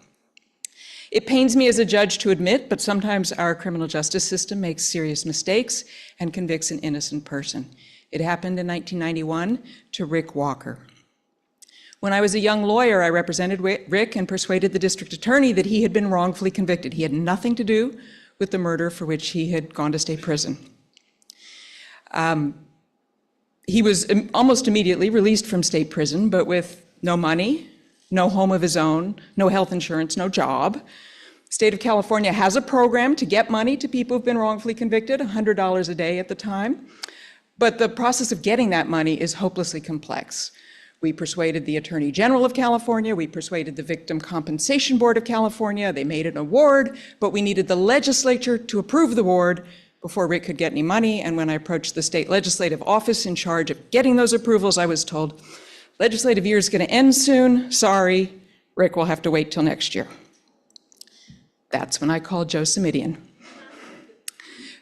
It pains me as a judge to admit, but sometimes our criminal justice system makes serious mistakes and convicts an innocent person. It happened in 1991 to Rick Walker. When I was a young lawyer, I represented Rick and persuaded the district attorney that he had been wrongfully convicted. He had nothing to do with the murder for which he had gone to state prison. He was almost immediately released from state prison, but with no money, no home of his own, no health insurance, no job. The state of California has a program to get money to people who've been wrongfully convicted, $100 a day at the time. But the process of getting that money is hopelessly complex. We persuaded the Attorney General of California, we persuaded the Victim Compensation Board of California, they made an award, but we needed the legislature to approve the award before Rick could get any money. And when I approached the state legislative office in charge of getting those approvals, I was told, Legislative year is going to end soon. Sorry, Rick will have to wait till next year. That's when I called Joe Simitian.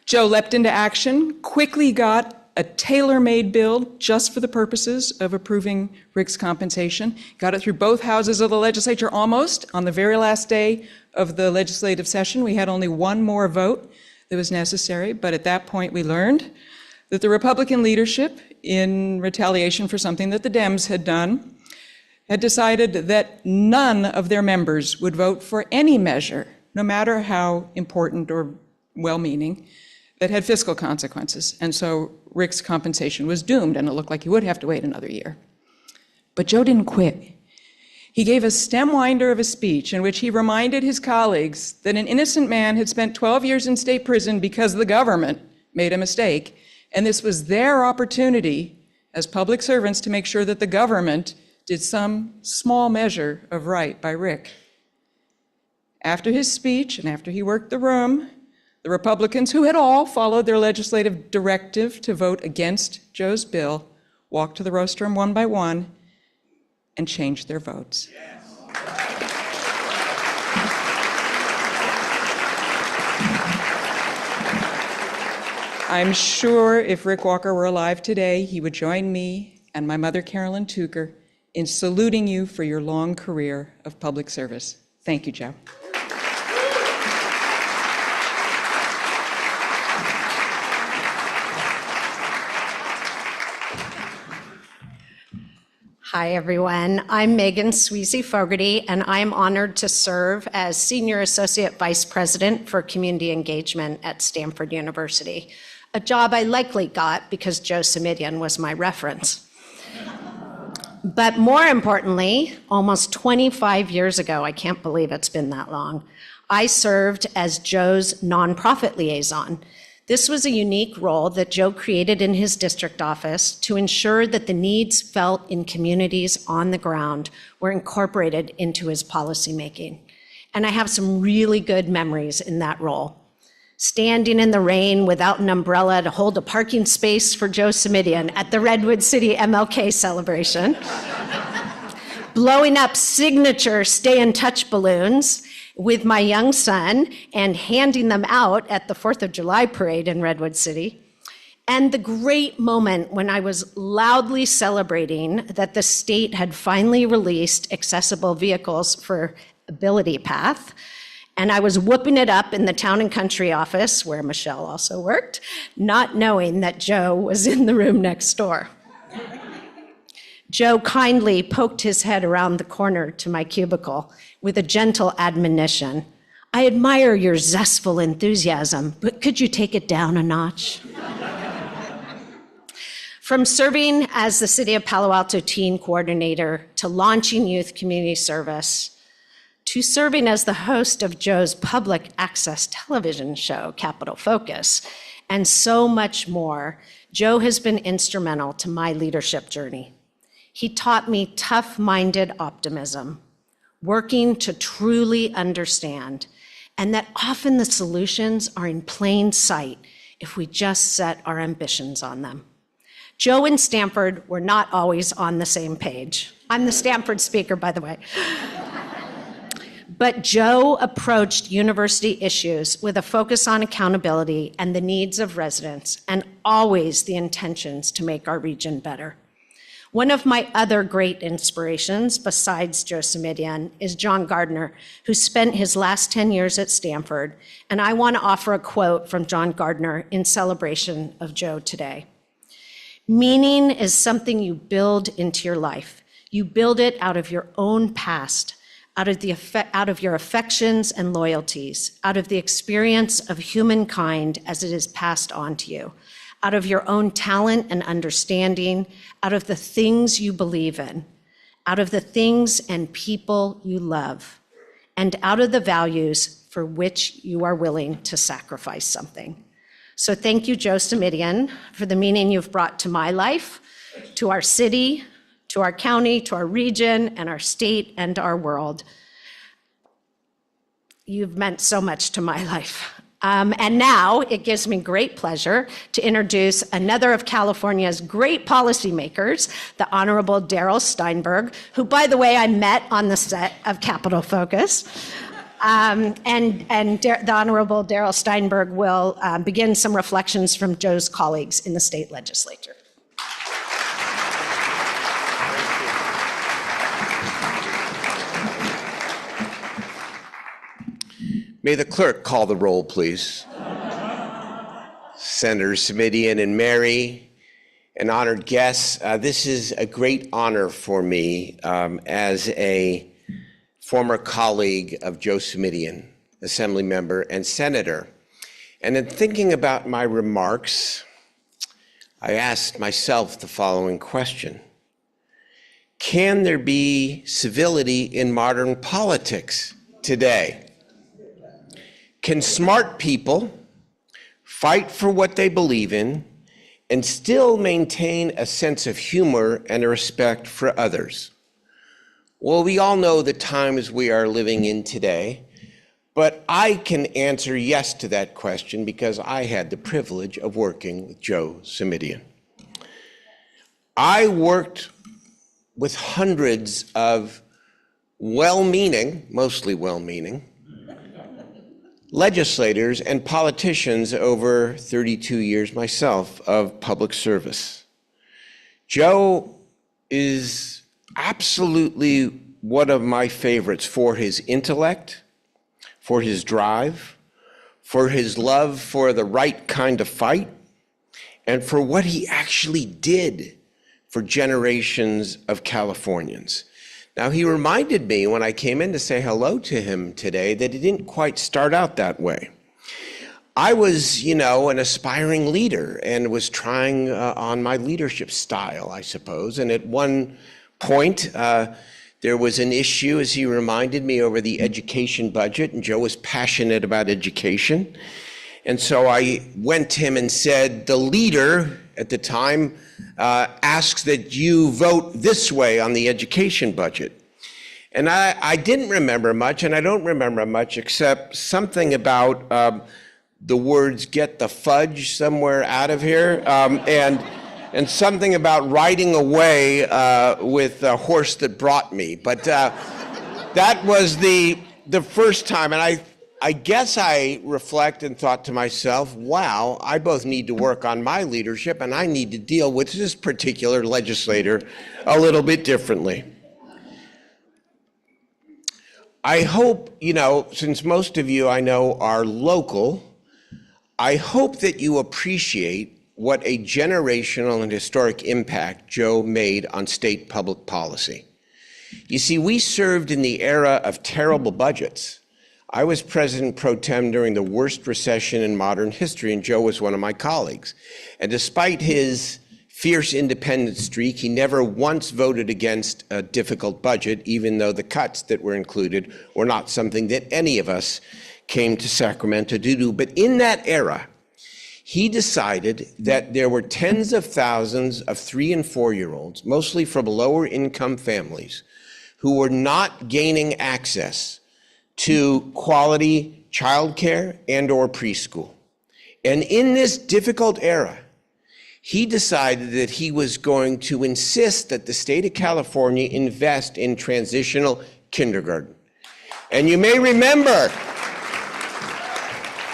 Joe leapt into action, quickly got a tailor-made bill just for the purposes of approving Rick's compensation, got it through both houses of the legislature almost. On the very last day of the legislative session, we had only one more vote that was necessary, but at that point we learned that the Republican leadership, in retaliation for something that the Dems had done, had decided that none of their members would vote for any measure, no matter how important or well-meaning, that had fiscal consequences. And so Rick's compensation was doomed, and it looked like he would have to wait another year. But Joe didn't quit. He gave a stem-winder of a speech in which he reminded his colleagues that an innocent man had spent 12 years in state prison because the government made a mistake, and this was their opportunity as public servants to make sure that the government did some small measure of right by Rick. After his speech and after he worked the room, the Republicans, who had all followed their legislative directive to vote against Joe's bill, walked to the rostrum one by one and changed their votes. I'm sure if Rick Walker were alive today, he would join me and my mother, Carolyn Tucker, in saluting you for your long career of public service. Thank you, Joe. Hi, everyone. I'm Megan Sweezy Fogarty, and I'm honored to serve as Senior Associate Vice President for Community Engagement at Stanford University, a job I likely got because Joe Simitian was my reference. But more importantly, almost 25 years ago, I can't believe it's been that long, I served as Joe's nonprofit liaison. This was a unique role that Joe created in his district office to ensure that the needs felt in communities on the ground were incorporated into his policymaking. And I have some really good memories in that role. Standing in the rain without an umbrella to hold a parking space for Joe Simitian at the Redwood City MLK celebration, blowing up signature Stay in Touch balloons with my young son and handing them out at the 4th of July parade in Redwood City, and the great moment when I was loudly celebrating that the state had finally released accessible vehicles for Ability Path, and I was whooping it up in the town and country office where Michelle also worked, not knowing that Joe was in the room next door. Joe kindly poked his head around the corner to my cubicle with a gentle admonition. I admire your zestful enthusiasm, but could you take it down a notch? From serving as the City of Palo Alto Teen Coordinator to launching youth community service, to serving as the host of Joe's public access television show, Capital Focus, and so much more, Joe has been instrumental to my leadership journey. He taught me tough-minded optimism, working to truly understand, and that often the solutions are in plain sight if we just set our ambitions on them. Joe and Stanford were not always on the same page. I'm the Stanford speaker, by the way. But Joe approached university issues with a focus on accountability and the needs of residents, and always the intentions to make our region better. One of my other great inspirations, besides Joe Simitian, is John Gardner, who spent his last 10 years at Stanford, and I want to offer a quote from John Gardner in celebration of Joe today. Meaning is something you build into your life. You build it out of your own past, out of your affections and loyalties, out of the experience of humankind as it is passed on to you, out of your own talent and understanding, out of the things you believe in, out of the things and people you love, and out of the values for which you are willing to sacrifice something. So thank you, Joe Simitian, for the meaning you've brought to my life, to our city, to our county, to our region, and our state, and our world. You've meant so much to my life. And now it gives me great pleasure to introduce another of California's great policymakers, the Honorable Darrell Steinberg, who, by the way, I met on the set of Capitol Focus. The Honorable Darrell Steinberg will begin some reflections from Joe's colleagues in the state legislature. May the clerk call the roll, please. Senators Simitian and Mary, and honored guests, this is a great honor for me as a former colleague of Joe Simitian, Assembly member and Senator. And in thinking about my remarks, I asked myself the following question: can there be civility in modern politics today? Can smart people fight for what they believe in and still maintain a sense of humor and a respect for others? Well, we all know the times we are living in today, but I can answer yes to that question because I had the privilege of working with Joe Simitian. I worked with hundreds of well-meaning, mostly well-meaning, legislators and politicians over 32 years myself of public service. Joe is absolutely one of my favorites for his intellect, for his drive, for his love for the right kind of fight, and for what he actually did for generations of Californians. Now, he reminded me when I came in to say hello to him today that it didn't quite start out that way. I was, an aspiring leader and was trying on my leadership style, I suppose. And at one point, there was an issue, as he reminded me, over the education budget, and Joe was passionate about education. And so I went to him and said, the leader at the time asks that you vote this way on the education budget. And I didn't remember much, and I don't remember much except something about the words "get the fudge somewhere out of here," and something about riding away with a horse that brought me. But that was the first time, and I guess I reflect and thought to myself, wow, I both need to work on my leadership and I need to deal with this particular legislator a little bit differently. I hope, since most of you I know are local, I hope that you appreciate what a generational and historic impact Joe made on state public policy. You see, we served in the era of terrible budgets. I was president pro tem during the worst recession in modern history, and Joe was one of my colleagues. And despite his fierce independent streak, he never once voted against a difficult budget, even though the cuts that were included were not something that any of us came to Sacramento to do. But in that era, he decided that there were tens of thousands of 3- and 4-year-olds, mostly from lower income families, who were not gaining access to quality childcare and or preschool. And in this difficult era, he decided that he was going to insist that the state of California invest in transitional kindergarten. And you may remember,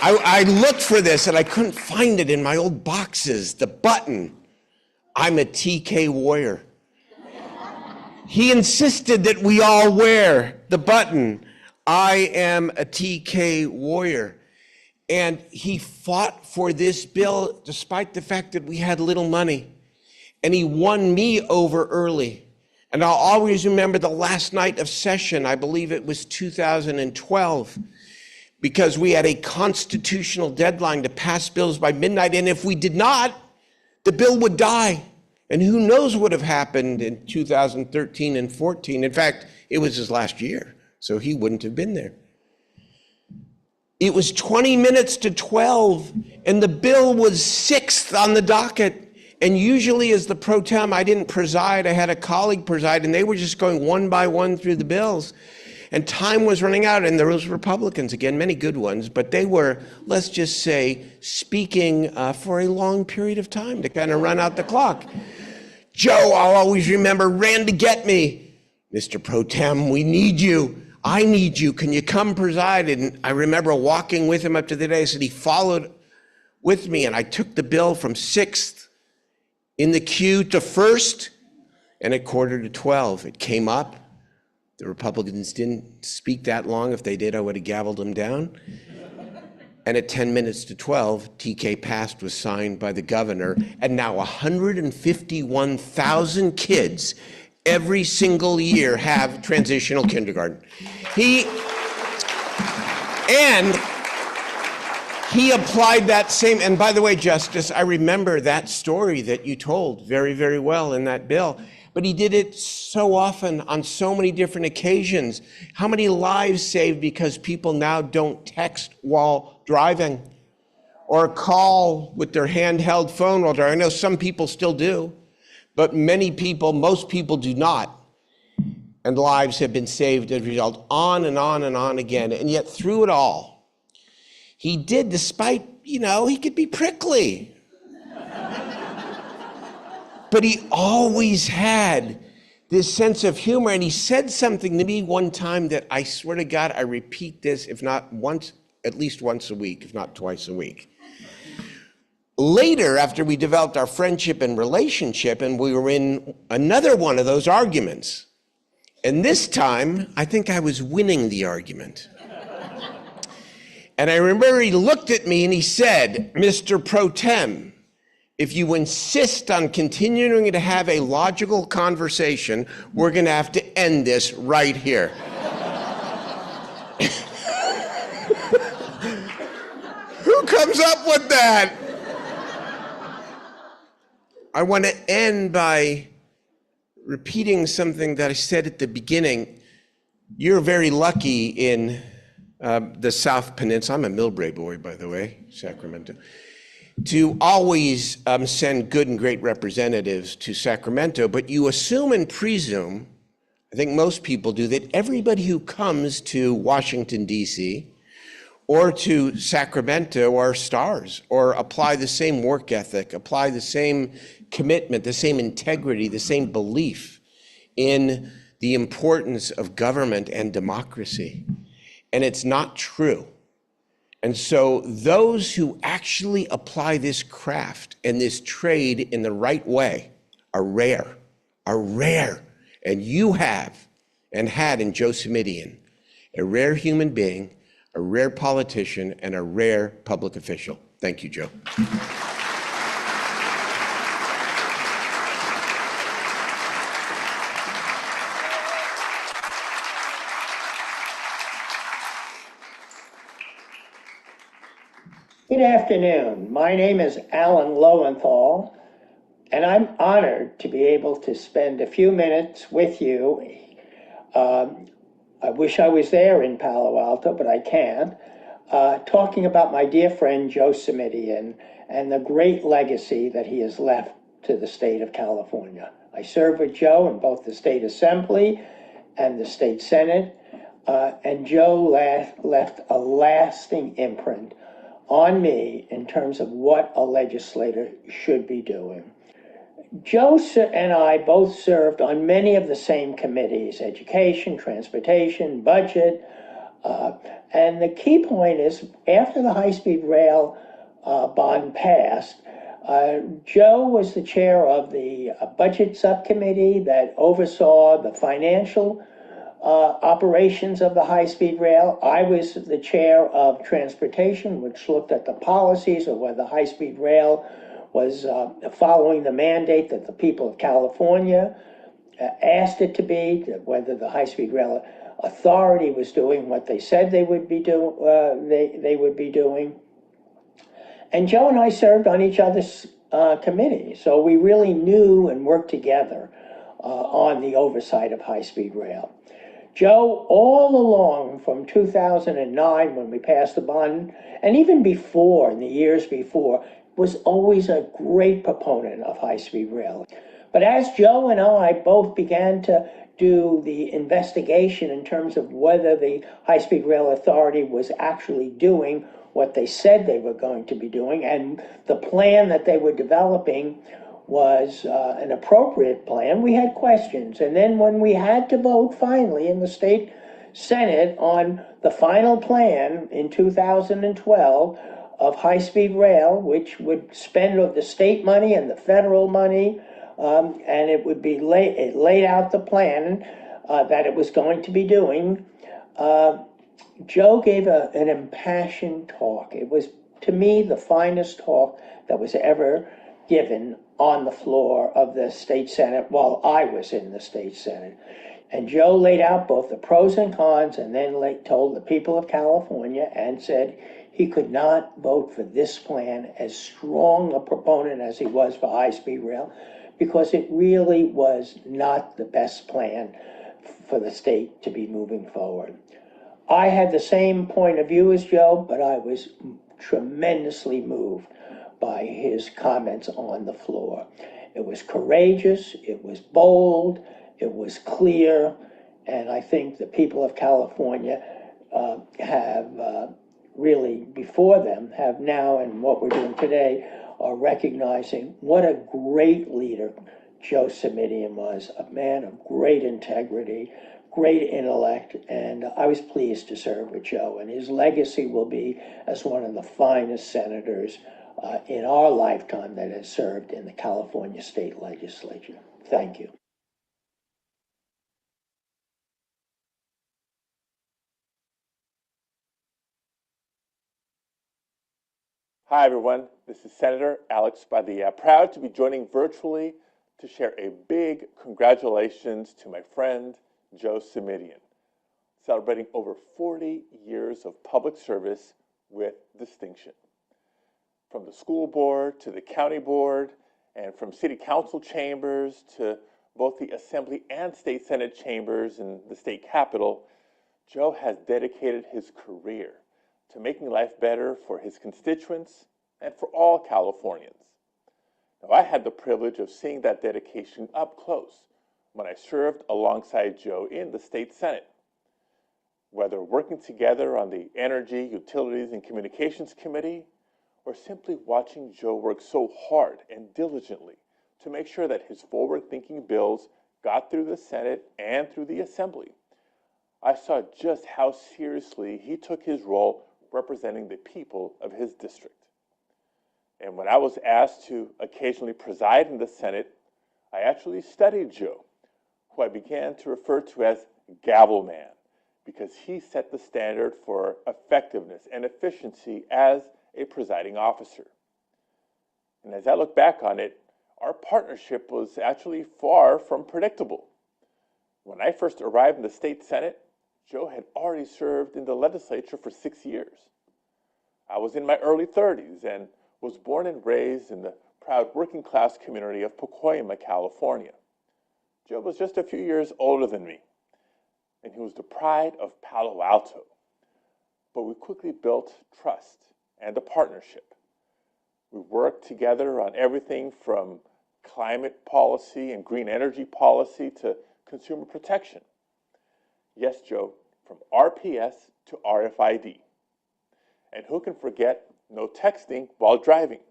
I looked for this and I couldn't find it in my old boxes, the button, "I'm a TK warrior." He insisted that we all wear the button, "I am a TK warrior." And he fought for this bill despite the fact that we had little money. And he won me over early. And I'll always remember the last night of session, I believe it was 2012, because we had a constitutional deadline to pass bills by midnight. And if we did not, the bill would die. And who knows what would have happened in 2013 and 14. In fact, it was his last year, so he wouldn't have been there. It was 20 minutes to 12, and the bill was 6th on the docket. And usually as the pro tem, I didn't preside, I had a colleague preside, and they were just going one by one through the bills. And time was running out, and there was Republicans, again, many good ones, but they were, let's just say, speaking for a long period of time to kind of run out the clock. Joe, I'll always remember, ran to get me. Mr. Pro Tem, we need you. I need you. Can you come preside? And I remember walking with him up to the dais, and he followed with me, and I took the bill from 6th in the queue to 1st, and at 11:45, it came up. The Republicans didn't speak that long. If they did, I would have gavelled them down. And at 11:10, TK passed, was signed by the governor, and now 151,000 kids every single year have transitional kindergarten. He applied that same, and by the way, Justice, I remember that story that you told very, very well in that bill. But he did it so often on so many different occasions. How many lives saved because people now don't text while driving or call with their handheld phone while driving? I know some people still do, but many people, most people do not. And lives have been saved as a result, on and on and on again. And yet through it all, he did, despite, he could be prickly. But he always had this sense of humor, and he said something to me one time that I swear to God, I repeat this, if not once, at least once a week, if not twice a week. Later, after we developed our friendship and relationship, and we were in another one of those arguments, and this time, I think I was winning the argument. And I remember he looked at me and he said, Mr. Pro Tem, if you insist on continuing to have a logical conversation, we're going to have to end this right here. Who comes up with that? I want to end by repeating something that I said at the beginning. You're very lucky in the South Peninsula. I'm a Millbrae boy, by the way, Sacramento. To always send good and great representatives to Sacramento, but you assume and presume, I think most people do, that everybody who comes to Washington, D.C., or to Sacramento are stars, or apply the same work ethic, apply the same commitment, the same integrity, the same belief in the importance of government and democracy. And it's not true. And so those who actually apply this craft and this trade in the right way are rare. And you have and had in Joe Simitian, a rare human being, a rare politician, and a rare public official. Thank you, Joe. Good afternoon. My name is Alan Lowenthal, and I'm honored to be able to spend a few minutes with you. I wish I was there in Palo Alto, but I can't, talking about my dear friend Joe Simitian and the great legacy that he has left to the state of California. I served with Joe in both the state assembly and the state senate, and Joe left a lasting imprint on me in terms of what a legislator should be doing. Joe and I both served on many of the same committees: education, transportation, budget. And the key point is, after the high-speed rail bond passed, Joe was the chair of the budget subcommittee that oversaw the financial operations of the high-speed rail. I was the chair of transportation, which looked at the policies of whether high-speed rail was following the mandate that the people of California asked it to be, whether the high-speed rail authority was doing what they said they would be doing. And Joe and I served on each other's committees, so we really knew and worked together on the oversight of high-speed rail. Joe, all along from 2009, when we passed the bond, and even before, in the years before, was always a great proponent of high-speed rail. But as Joe and I both began to do the investigation in terms of whether the High-Speed Rail Authority was actually doing what they said they were going to be doing, and the plan that they were developing was an appropriate plan. We had questions, and then when we had to vote finally in the state Senate on the final plan in 2012 of high-speed rail, which would spend the state money and the federal money, and it would be it laid out the plan that it was going to be doing. Joe gave an impassioned talk. It was, to me, the finest talk that was ever given on the floor of the state Senate while I was in the state Senate. And Joe laid out both the pros and cons, and then told the people of California and said he could not vote for this plan, as strong a proponent as he was for high-speed rail, because it really was not the best plan for the state to be moving forward. I had the same point of view as Joe, but I was tremendously moved by his comments on the floor. It was courageous, it was bold, it was clear, and I think the people of California have really, before them, have now, and what we're doing today, are recognizing what a great leader Joe Simitian was, a man of great integrity, great intellect, and I was pleased to serve with Joe, and his legacy will be as one of the finest senators in our lifetime that has served in the California State Legislature. Thank you. Hi, everyone. This is Senator Alex Padilla, proud to be joining virtually to share a big congratulations to my friend, Joe Simitian, celebrating over 40 years of public service with distinction. From the school board to the county board, and from city council chambers to both the Assembly and State Senate chambers in the state capitol, Joe has dedicated his career to making life better for his constituents and for all Californians. Now, I had the privilege of seeing that dedication up close when I served alongside Joe in the state Senate. Whether working together on the Energy, Utilities, and Communications Committee, or simply watching Joe work so hard and diligently to make sure that his forward-thinking bills got through the Senate and through the Assembly, I saw just how seriously he took his role representing the people of his district. And when I was asked to occasionally preside in the Senate, I actually studied Joe, who I began to refer to as Gavel Man, because he set the standard for effectiveness and efficiency as a presiding officer. And as I look back on it, our partnership was actually far from predictable. When I first arrived in the state Senate, Joe had already served in the legislature for 6 years. I was in my early 30s and was born and raised in the proud working class community of Pacoima, California. Joe was just a few years older than me, and he was the pride of Palo Alto. But we quickly built trust and a partnership. We worked together on everything from climate policy and green energy policy to consumer protection. Yes, Joe, from RPS to RFID. And who can forget no texting while driving?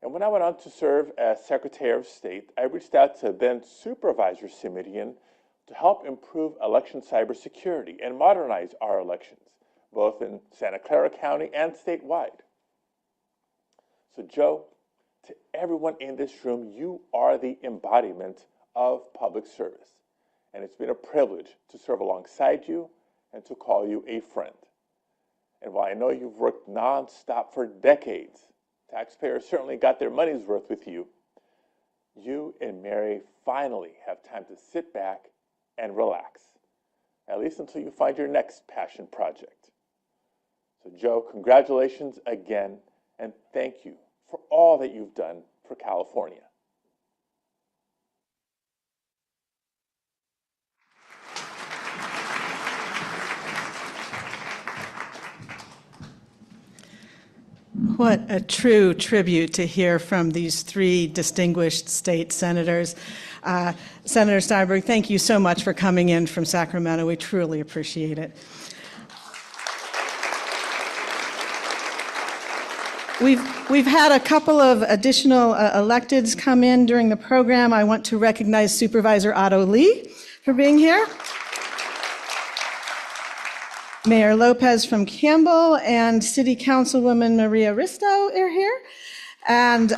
And when I went on to serve as Secretary of State, I reached out to then Supervisor Simitian to help improve election cybersecurity and modernize our elections, both in Santa Clara County and statewide. So Joe, to everyone in this room, you are the embodiment of public service. And it's been a privilege to serve alongside you and to call you a friend. And while I know you've worked nonstop for decades, taxpayers certainly got their money's worth with you, you and Mary finally have time to sit back and relax, at least until you find your next passion project. So Joe, congratulations again, and thank you for all that you've done for California. What a true tribute to hear from these three distinguished state senators. Senator Steinberg, thank you so much for coming in from Sacramento. We truly appreciate it. We've had a couple of additional electeds come in during the program. I want to recognize Supervisor Otto Lee for being here. Mayor Lopez from Campbell and City Councilwoman Maria Risto are here. And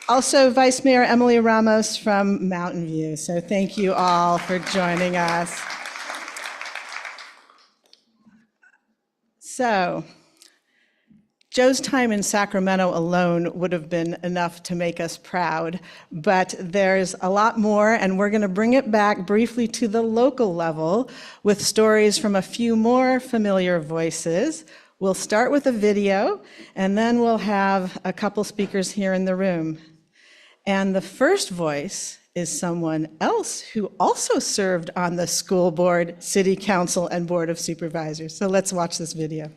also Vice Mayor Emily Ramos from Mountain View. So thank you all for joining us. So, Joe's time in Sacramento alone would have been enough to make us proud, but there's a lot more, and we're going to bring it back briefly to the local level with stories from a few more familiar voices. We'll start with a video, and then we'll have a couple speakers here in the room. And the first voice is someone else who also served on the school board, city council, and board of supervisors. So let's watch this video.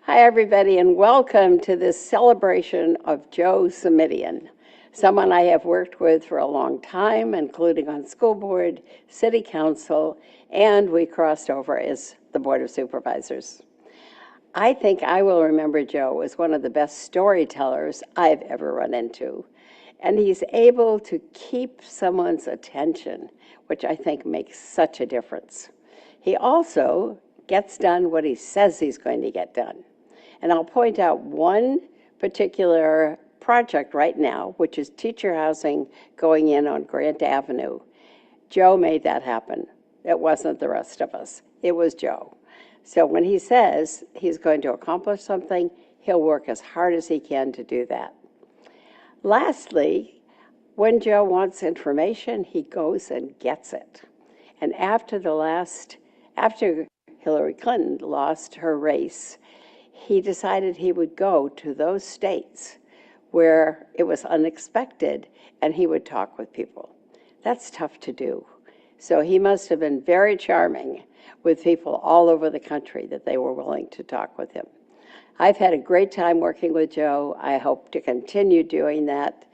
Hi, everybody, and welcome to this celebration of Joe Simitian, someone I have worked with for a long time, including on school board, city council, and we crossed over as the Board of Supervisors. I think I will remember Joe as one of the best storytellers I've ever run into, and he's able to keep someone's attention, which I think makes such a difference. He also gets done what he says he's going to get done. And I'll point out one particular project right now, which is teacher housing going in on Grant Avenue. Joe made that happen. It wasn't the rest of us. It was Joe. So when he says he's going to accomplish something, he'll work as hard as he can to do that. Lastly, when Joe wants information, he goes and gets it. And after Hillary Clinton lost her race, he decided he would go to those states where it was unexpected and he would talk with people. That's tough to do. So he must have been very charming with people all over the country that they were willing to talk with him. I've had a great time working with Joe. I hope to continue doing that.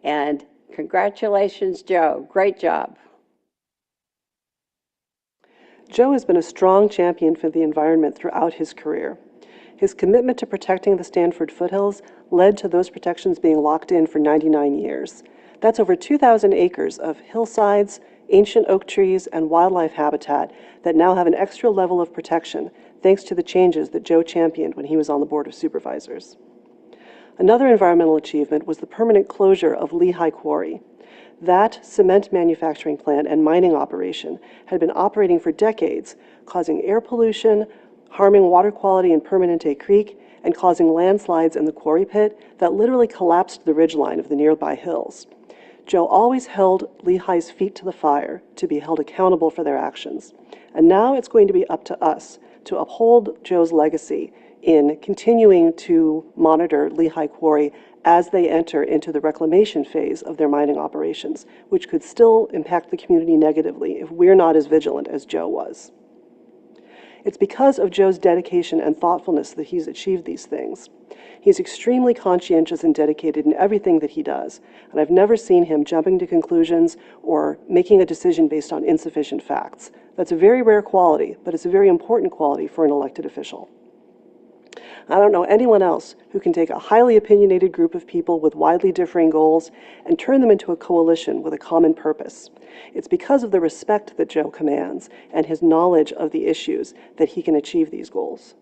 And congratulations, Joe. Great job. Joe has been a strong champion for the environment throughout his career. His commitment to protecting the Stanford foothills led to those protections being locked in for 99 years. That's over 2,000 acres of hillsides, ancient oak trees, and wildlife habitat that now have an extra level of protection thanks to the changes that Joe championed when he was on the Board of Supervisors. Another environmental achievement was the permanent closure of Lehigh Quarry. That cement manufacturing plant and mining operation had been operating for decades, causing air pollution, harming water quality in Permanente Creek, and causing landslides in the quarry pit that literally collapsed the ridgeline of the nearby hills. Joe always held Lehigh's feet to the fire to be held accountable for their actions. And now it's going to be up to us to uphold Joe's legacy in continuing to monitor Lehigh Quarry as they enter into the reclamation phase of their mining operations, which could still impact the community negatively if we're not as vigilant as Joe was. It's because of Joe's dedication and thoughtfulness that he's achieved these things. He's extremely conscientious and dedicated in everything that he does, and I've never seen him jumping to conclusions or making a decision based on insufficient facts. That's a very rare quality, but it's a very important quality for an elected official. I don't know anyone else who can take a highly opinionated group of people with widely differing goals and turn them into a coalition with a common purpose. It's because of the respect that Joe commands and his knowledge of the issues that he can achieve these goals.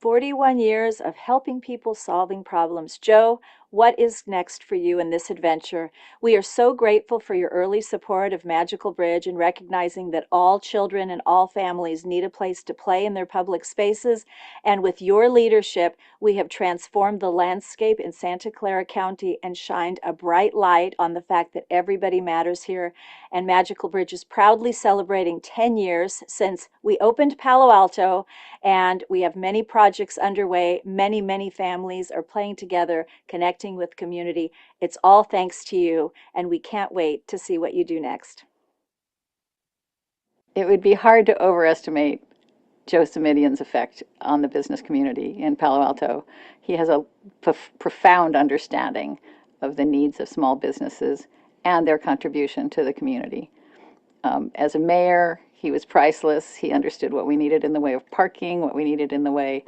41 years of helping people solving problems. Joe, what is next for you in this adventure? We are so grateful for your early support of Magical Bridge and recognizing that all children and all families need a place to play in their public spaces. And with your leadership, we have transformed the landscape in Santa Clara County and shined a bright light on the fact that everybody matters here. And Magical Bridge is proudly celebrating 10 years since we opened Palo Alto, and we have many projects underway. Many, many families are playing together, connecting with community. It's all thanks to you, and we can't wait to see what you do next. It would be hard to overestimate Joe Simitian's effect on the business community in Palo Alto. He has a profound understanding of the needs of small businesses and their contribution to the community. As a mayor, he was priceless. He understood what we needed in the way of parking, what we needed in the way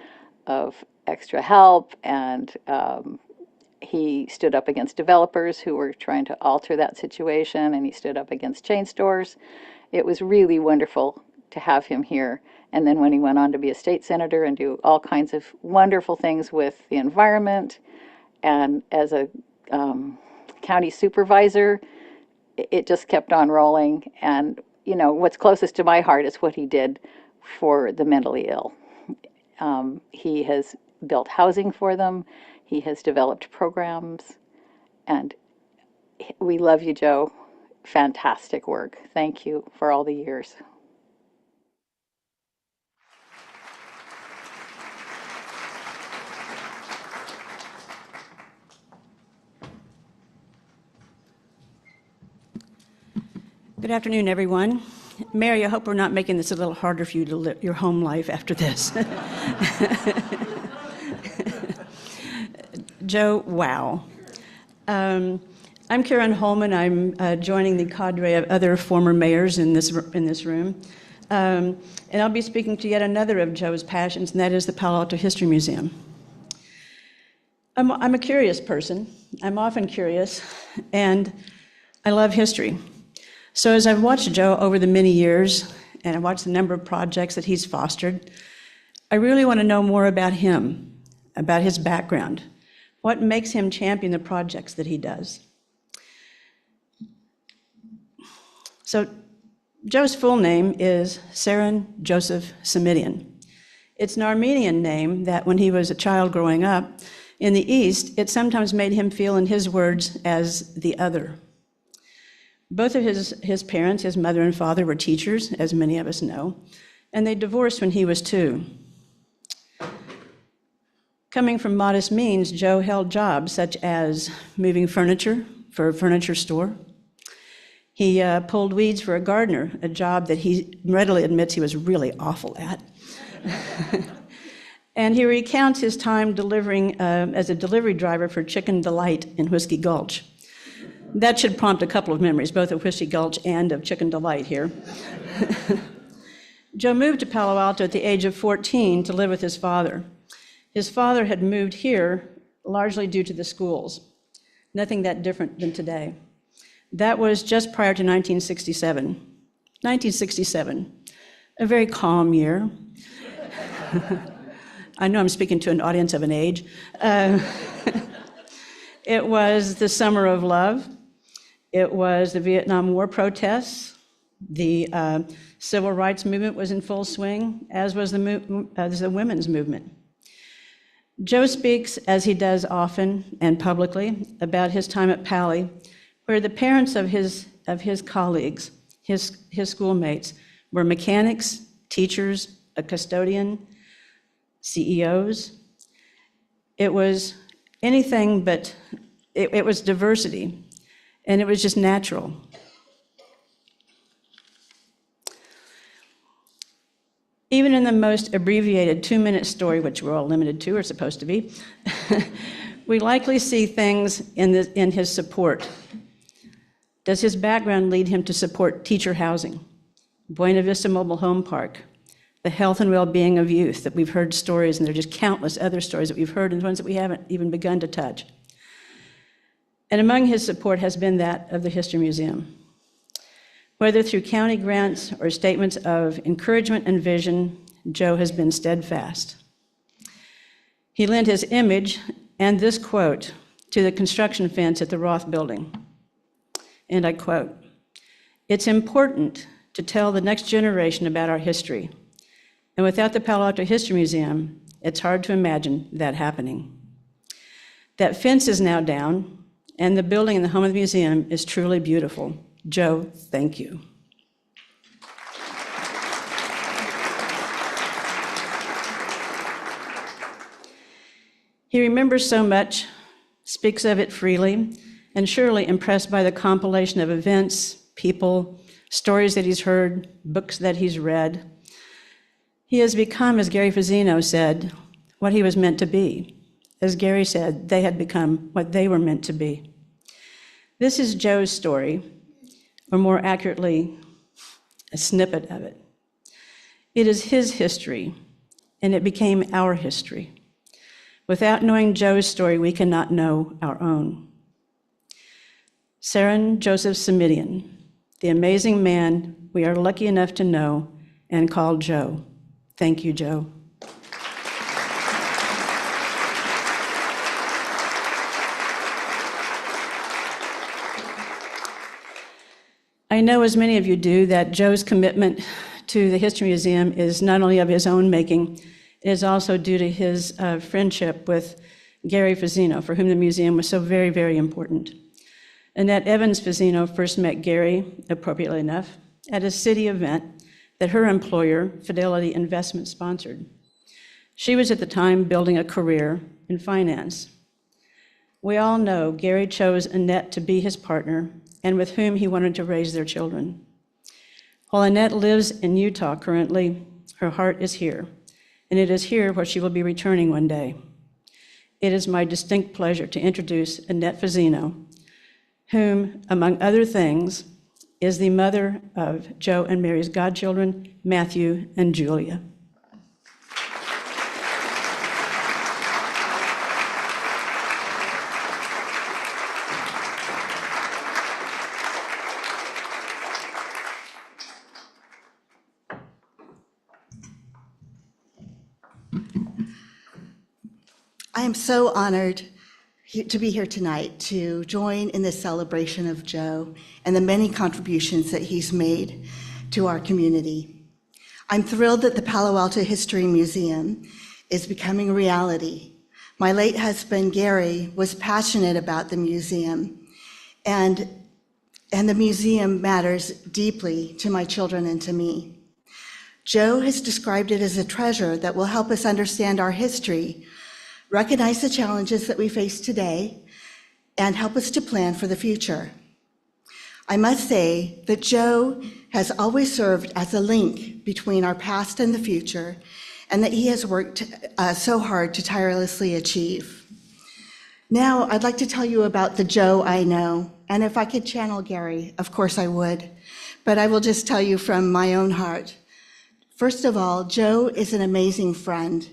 of extra help, and he stood up against developers who were trying to alter that situation, and he stood up against chain stores. It was really wonderful to have him here. And then when he went on to be a state senator and do all kinds of wonderful things with the environment, and as a county supervisor, it just kept on rolling. And, you know, what's closest to my heart is what he did for the mentally ill. He has built housing for them. He has developed programs. And we love you, Joe. Fantastic work. Thank you for all the years. Good afternoon, everyone. Mary, I hope we're not making this a little harder for you to live your home life after this. Joe, wow. I'm Karen Holman. I'm joining the cadre of other former mayors in this room. And I'll be speaking to yet another of Joe's passions, and that is the Palo Alto History Museum. I'm a curious person. I'm often curious, and I love history. So as I've watched Joe over the many years, and I've watched the number of projects that he's fostered, I really want to know more about him, about his background. What makes him champion the projects that he does? So Joe's full name is Seren Joseph Simitian. It's an Armenian name that when he was a child growing up in the East, it sometimes made him feel, in his words, as the other. Both of his parents, his mother and father, were teachers, as many of us know, and they divorced when he was 2. Coming from modest means, Joe held jobs such as moving furniture for a furniture store. He pulled weeds for a gardener, a job that he readily admits he was really awful at. And he recounts his time delivering as a delivery driver for Chicken Delight in Whiskey Gulch. That should prompt a couple of memories, both of Whiskey Gulch and of Chicken Delight here. Joe moved to Palo Alto at the age of 14 to live with his father. His father had moved here largely due to the schools, nothing that different than today. That was just prior to 1967. 1967, a very calm year. I know I'm speaking to an audience of an age. It was the summer of love. It was the Vietnam War protests. The civil rights movement was in full swing, as was the women's movement. Joe speaks, as he does often and publicly, about his time at Pali, where the parents of his colleagues, his schoolmates, were mechanics, teachers, a custodian, CEOs. It was anything but, it was diversity, and it was just natural. Even in the most abbreviated 2-minute story, which we're all limited to, or supposed to be, we likely see things in his support. Does his background lead him to support teacher housing, Buena Vista Mobile Home Park, the health and well-being of youth that we've heard stories, and there are just countless other stories that we've heard and ones that we haven't even begun to touch. And among his support has been that of the History Museum. Whether through county grants or statements of encouragement and vision, Joe has been steadfast. He lent his image and this quote to the construction fence at the Roth Building. And I quote, "It's important to tell the next generation about our history. And without the Palo Alto History Museum, it's hard to imagine that happening." That fence is now down, and the building in the home of the museum is truly beautiful. Joe, thank you. He remembers so much, speaks of it freely, and surely impressed by the compilation of events, people, stories that he's heard, books that he's read. He has become, as Gary Fazzino said, what he was meant to be. As Gary said, they had become what they were meant to be. This is Joe's story, or more accurately, a snippet of it. It is his history, and it became our history. Without knowing Joe's story, we cannot know our own. Saren Joseph Simitian, the amazing man we are lucky enough to know and call Joe. Thank you, Joe. I know, as many of you do, that Joe's commitment to the History Museum is not only of his own making, it is also due to his friendship with Gary Fazzino, for whom the museum was so very, very important. Annette Evans Fazzino first met Gary, appropriately enough, at a city event that her employer, Fidelity Investment, sponsored. She was at the time building a career in finance. We all know Gary chose Annette to be his partner and with whom he wanted to raise their children. While Annette lives in Utah currently, her heart is here, and it is here where she will be returning one day. It is my distinct pleasure to introduce Annette Fazzino, whom, among other things, is the mother of Joe and Mary's godchildren, Matthew and Julia. I am so honored to be here tonight to join in this celebration of Joe and the many contributions that he's made to our community. I'm thrilled that the Palo Alto History Museum is becoming a reality. My late husband, Gary, was passionate about the museum, and the museum matters deeply to my children and to me. Joe has described it as a treasure that will help us understand our history, recognize the challenges that we face today, and help us to plan for the future. I must say that Joe has always served as a link between our past and the future, and that he has worked so hard to tirelessly achieve. Now, I'd like to tell you about the Joe I know, and if I could channel Gary, of course I would, but I will just tell you from my own heart. First of all, Joe is an amazing friend.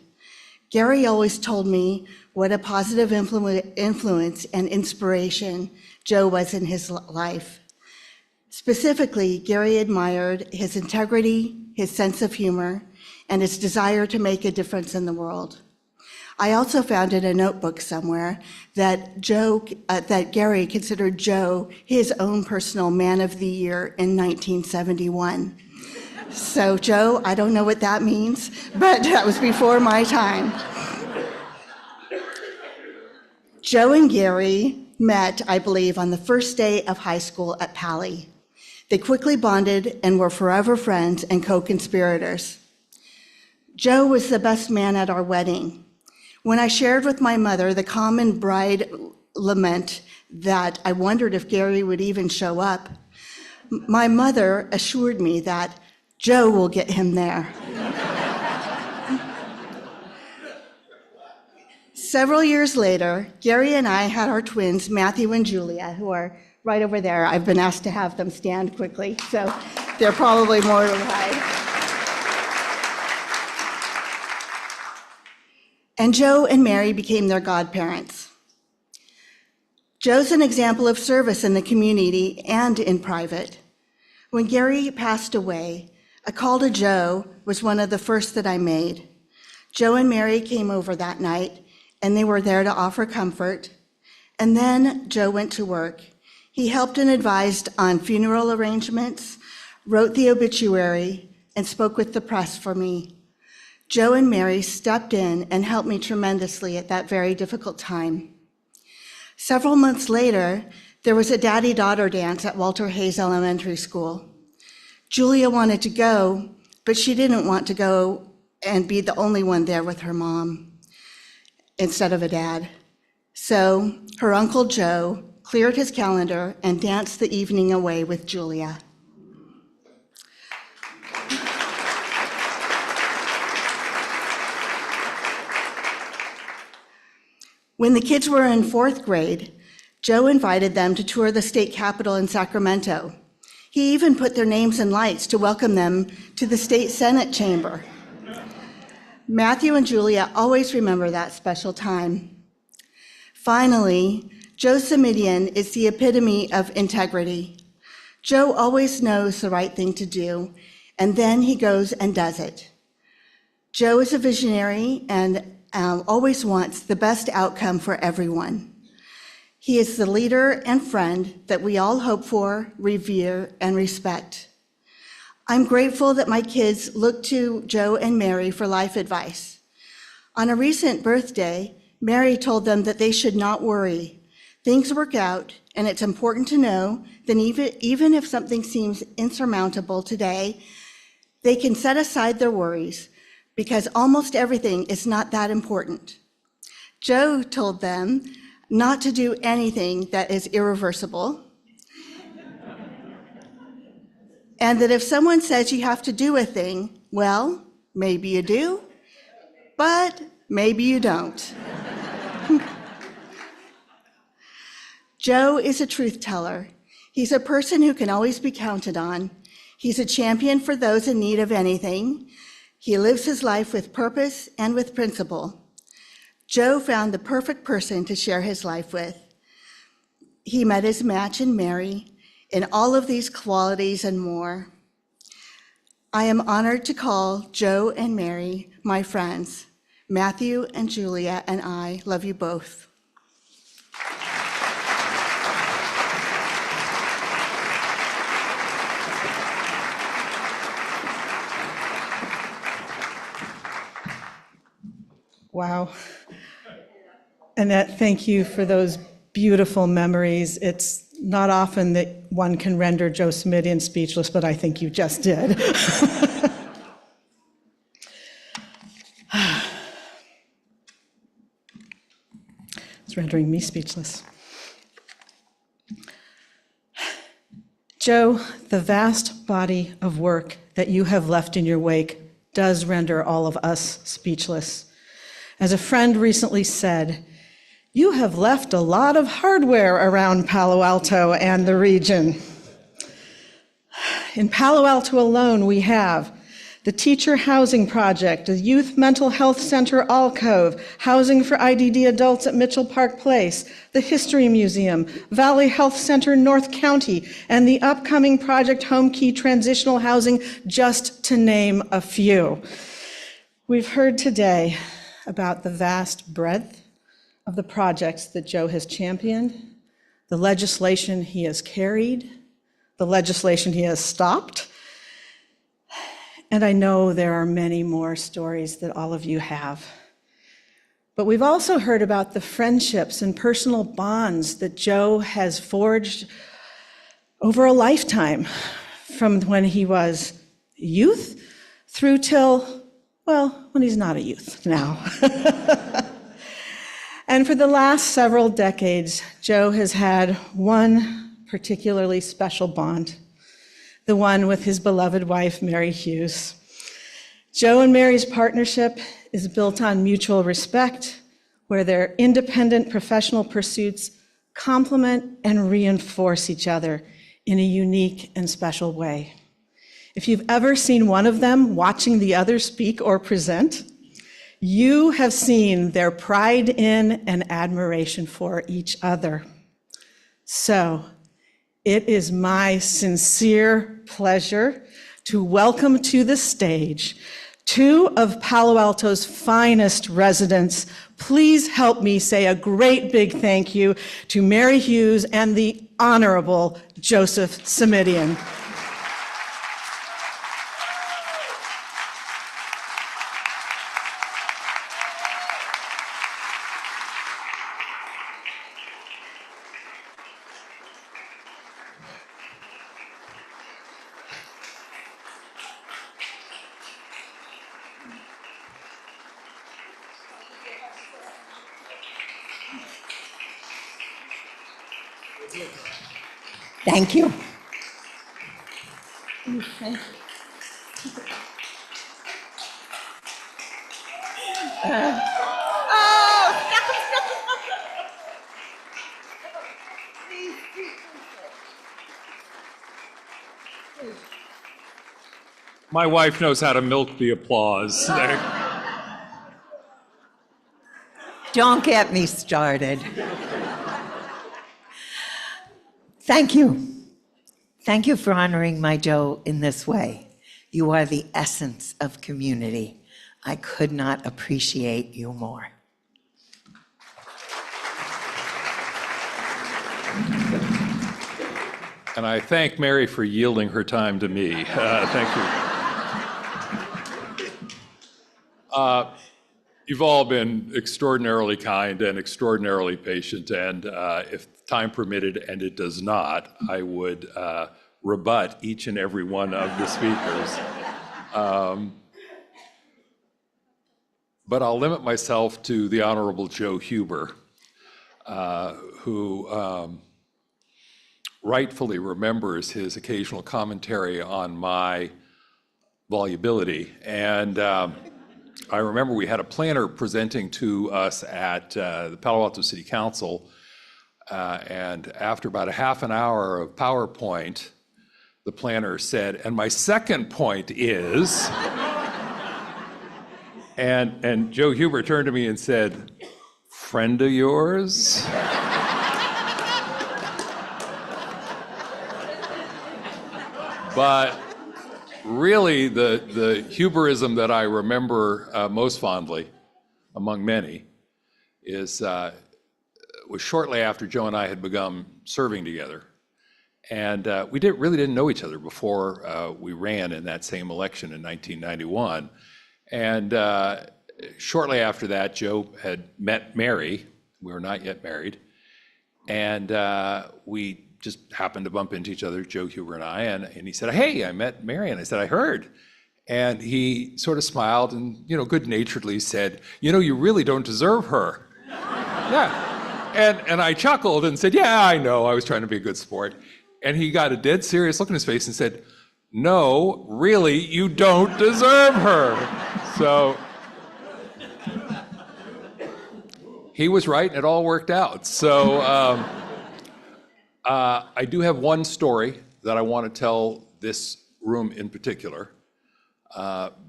Gary always told me what a positive influence and inspiration Joe was in his life. Specifically, Gary admired his integrity, his sense of humor, and his desire to make a difference in the world. I also found in a notebook somewhere that Gary considered Joe his own personal man of the year in 1971. So, Joe, I don't know what that means, but that was before my time. Joe and Gary met, I believe, on the first day of high school at Pali. They quickly bonded and were forever friends and co-conspirators. Joe was the best man at our wedding. When I shared with my mother the common bride lament that I wondered if Gary would even show up, my mother assured me that Joe will get him there. Several years later, Gary and I had our twins, Matthew and Julia, who are right over there. I've been asked to have them stand quickly, so they're probably more to hide. And Joe and Mary became their godparents. Joe's an example of service in the community and in private. When Gary passed away, a call to Joe was one of the first that I made. Joe and Mary came over that night, and they were there to offer comfort. And then Joe went to work. He helped and advised on funeral arrangements, wrote the obituary, and spoke with the press for me. Joe and Mary stepped in and helped me tremendously at that very difficult time. Several months later, there was a daddy-daughter dance at Walter Hayes Elementary School. Julia wanted to go, but she didn't want to go and be the only one there with her mom instead of a dad. So her Uncle Joe cleared his calendar and danced the evening away with Julia. When the kids were in 4th grade, Joe invited them to tour the state capitol in Sacramento. He even put their names in lights to welcome them to the state Senate chamber. Matthew and Julia always remember that special time. Finally, Joe Simitian is the epitome of integrity. Joe always knows the right thing to do, and then he goes and does it. Joe is a visionary and always wants the best outcome for everyone. He is the leader and friend that we all hope for, revere, and respect. I'm grateful that my kids look to Joe and Mary for life advice. On a recent birthday, Mary told them that they should not worry. Things work out, and it's important to know that even if something seems insurmountable today, they can set aside their worries because almost everything is not that important. Joe told them not to do anything that is irreversible, and that if someone says you have to do a thing, well, maybe you do, but maybe you don't. Joe is a truth teller. He's a person who can always be counted on. He's a champion for those in need of anything. He lives his life with purpose and with principle. Joe found the perfect person to share his life with. He met his match in Mary, in all of these qualities and more. I am honored to call Joe and Mary my friends. Matthew and Julia and I love you both. Wow. Annette, thank you for those beautiful memories. It's not often that one can render Joe Simitian speechless, but I think you just did. It's rendering me speechless. Joe, the vast body of work that you have left in your wake does render all of us speechless. As a friend recently said, you have left a lot of hardware around Palo Alto and the region. In Palo Alto alone, we have the Teacher Housing Project, the Youth Mental Health Center Alcove, housing for IDD adults at Mitchell Park Place, the History Museum, Valley Health Center North County, and the upcoming Project Home Key Transitional Housing, just to name a few. We've heard today about the vast breadth of the projects that Joe has championed, the legislation he has carried, the legislation he has stopped, and I know there are many more stories that all of you have. But we've also heard about the friendships and personal bonds that Joe has forged over a lifetime, from when he was youth through till, well, when he's not a youth now. And for the last several decades, Joe has had one particularly special bond, the one with his beloved wife, Mary Hughes. Joe and Mary's partnership is built on mutual respect, where their independent professional pursuits complement and reinforce each other in a unique and special way. If you've ever seen one of them watching the other speak or present, you have seen their pride in and admiration for each other. So it is my sincere pleasure to welcome to the stage two of Palo Alto's finest residents. Please help me say a great big thank you to Mary Hughes and the Honorable Joseph Simitian. Thank you. My wife knows how to milk the applause. Don't get me started. Thank you. Thank you for honoring my Joe in this way. You are the essence of community. I could not appreciate you more. And I thank Mary for yielding her time to me. Thank you. You've all been extraordinarily kind and extraordinarily patient, and if time permitted, and it does not, I would rebut each and every one of the speakers. But I'll limit myself to the Honorable Joe Huber, who rightfully remembers his occasional commentary on my volubility. And I remember we had a planner presenting to us at the Palo Alto City Council, and after about a half an hour of PowerPoint, the planner said, and my second point is, and Joe Huber turned to me and said, friend of yours? But really, the Huberism that I remember most fondly, among many, was shortly after Joe and I had begun serving together. And we really didn't know each other before we ran in that same election in 1991. And shortly after that, Joe had met Mary. We were not yet married. And we just happened to bump into each other, Joe Huber and I, and he said, hey, I met Mary, and I said, I heard. And he sort of smiled and, good-naturedly said, you really don't deserve her. Yeah. And I chuckled and said, yeah, I know, I was trying to be a good sport. And he got a dead serious look in his face and said, no, really, you don't deserve her. So he was right, and it all worked out. So I do have one story that I want to tell this room in particular,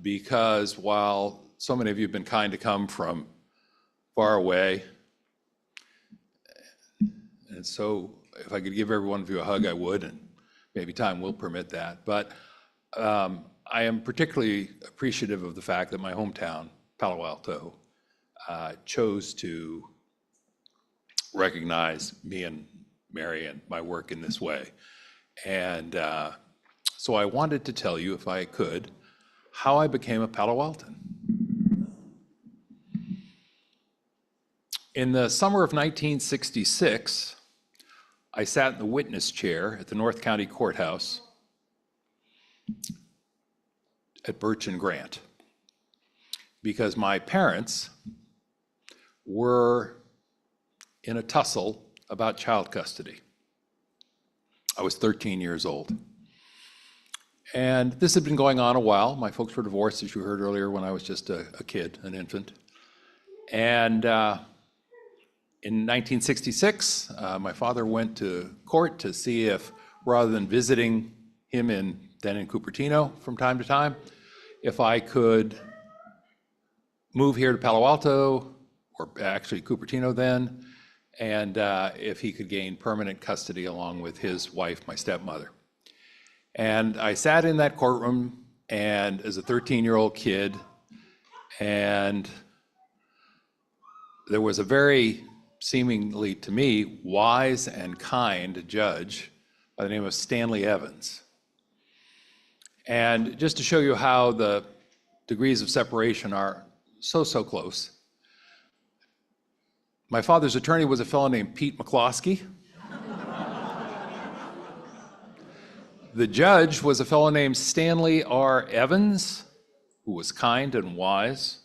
because while so many of you have been kind to come from far away, and so if I could give every one of you a hug, I would, and maybe time will permit that. But I am particularly appreciative of the fact that my hometown, Palo Alto, chose to recognize me and Mary and my work in this way. And so I wanted to tell you, if I could, how I became a Palo Alton. In the summer of 1966, I sat in the witness chair at the North County Courthouse at Birch and Grant, because my parents were in a tussle about child custody. I was 13 years old. And this had been going on a while. My folks were divorced, as you heard earlier, when I was just a kid, an infant. And in 1966, my father went to court to see if, rather than visiting him then in Cupertino from time to time, if I could move here to Palo Alto, or actually Cupertino then, and if he could gain permanent custody along with his wife, my stepmother. And I sat in that courtroom, and as a 13-year-old kid, and there was a very, seemingly to me, wise and kind judge by the name of Stanley Evans. And just to show you how the degrees of separation are so close, my father's attorney was a fellow named Pete McCloskey. The judge was a fellow named Stanley R. Evans, who was kind and wise,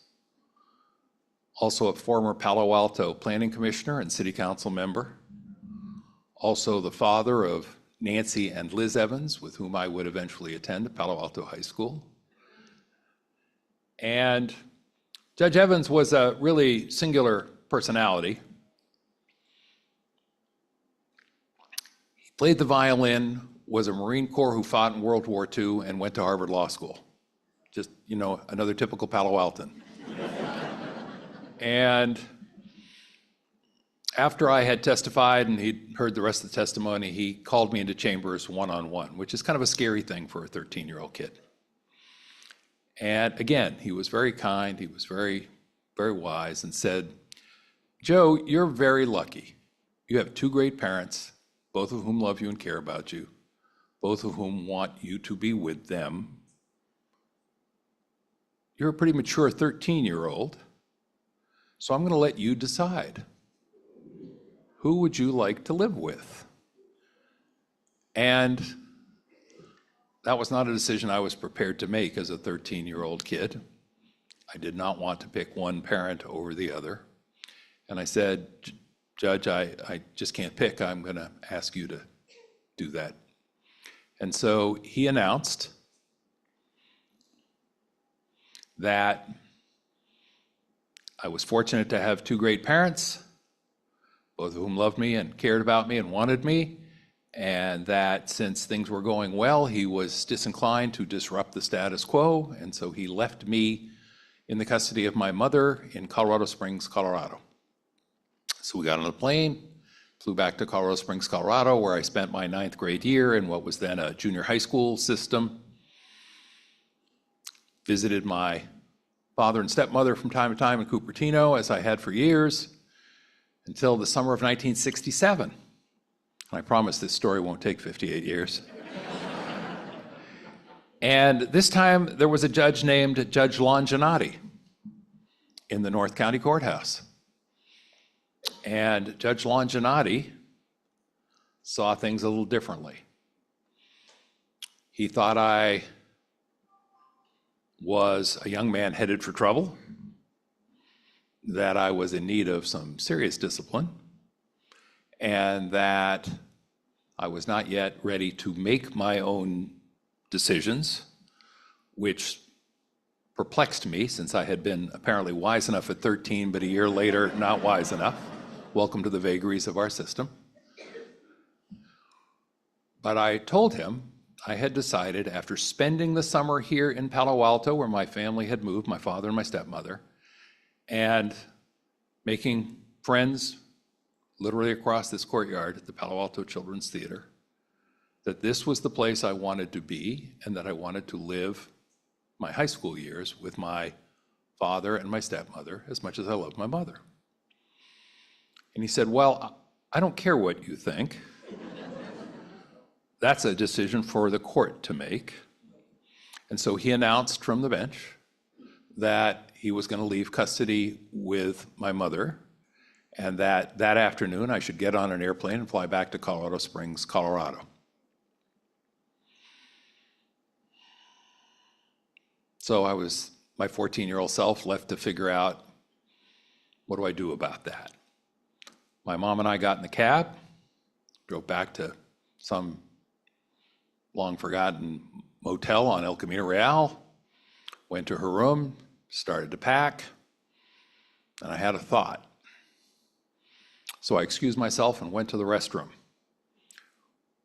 also a former Palo Alto planning commissioner and city council member, also the father of Nancy and Liz Evans, with whom I would eventually attend Palo Alto High School. And Judge Evans was a really singular personality. He played the violin, was a Marine Corps who fought in World War II, and went to Harvard Law School. just, another typical Palo Alton. And after I had testified and he'd heard the rest of the testimony, he called me into chambers one-on-one, which is kind of a scary thing for a 13-year-old kid. And again, he was very kind, he was very, very wise, and said, Joe, you're very lucky. You have two great parents, both of whom love you and care about you, both of whom want you to be with them. You're a pretty mature 13-year-old, so I'm going to let you decide. Who would you like to live with? And that was not a decision I was prepared to make as a 13-year-old kid. I did not want to pick one parent over the other. And I said, Judge, I just can't pick. I'm going to ask you to do that. And so he announced that I was fortunate to have two great parents, both of whom loved me and cared about me and wanted me, and that since things were going well, he was disinclined to disrupt the status quo, and so he left me in the custody of my mother in Colorado Springs, Colorado. So we got on a plane, flew back to Colorado Springs, Colorado, where I spent my 9th grade year in what was then a junior high school system. Visited my father and stepmother from time to time in Cupertino, as I had for years, until the summer of 1967. And I promise this story won't take 58 years. And this time, there was a judge named Judge Longinati in the North County Courthouse. And Judge Longinati saw things a little differently. He thought I was a young man headed for trouble, that I was in need of some serious discipline, and that I was not yet ready to make my own decisions, which perplexed me since I had been apparently wise enough at 13, but a year later, not wise enough. Welcome to the vagaries of our system. But I told him I had decided, after spending the summer here in Palo Alto, where my family had moved, my father and my stepmother, and making friends literally across this courtyard at the Palo Alto Children's Theater, that this was the place I wanted to be, and that I wanted to live my high school years with my father and my stepmother as much as I loved my mother. And he said, well, I don't care what you think. That's a decision for the court to make. And so he announced from the bench that he was going to leave custody with my mother, and that afternoon I should get on an airplane and fly back to Colorado Springs, Colorado. So I was, my 14-year-old self, left to figure out, what do I do about that? My mom and I got in the cab, drove back to some long-forgotten motel on El Camino Real, went to her room, started to pack, and I had a thought. So I excused myself and went to the restroom,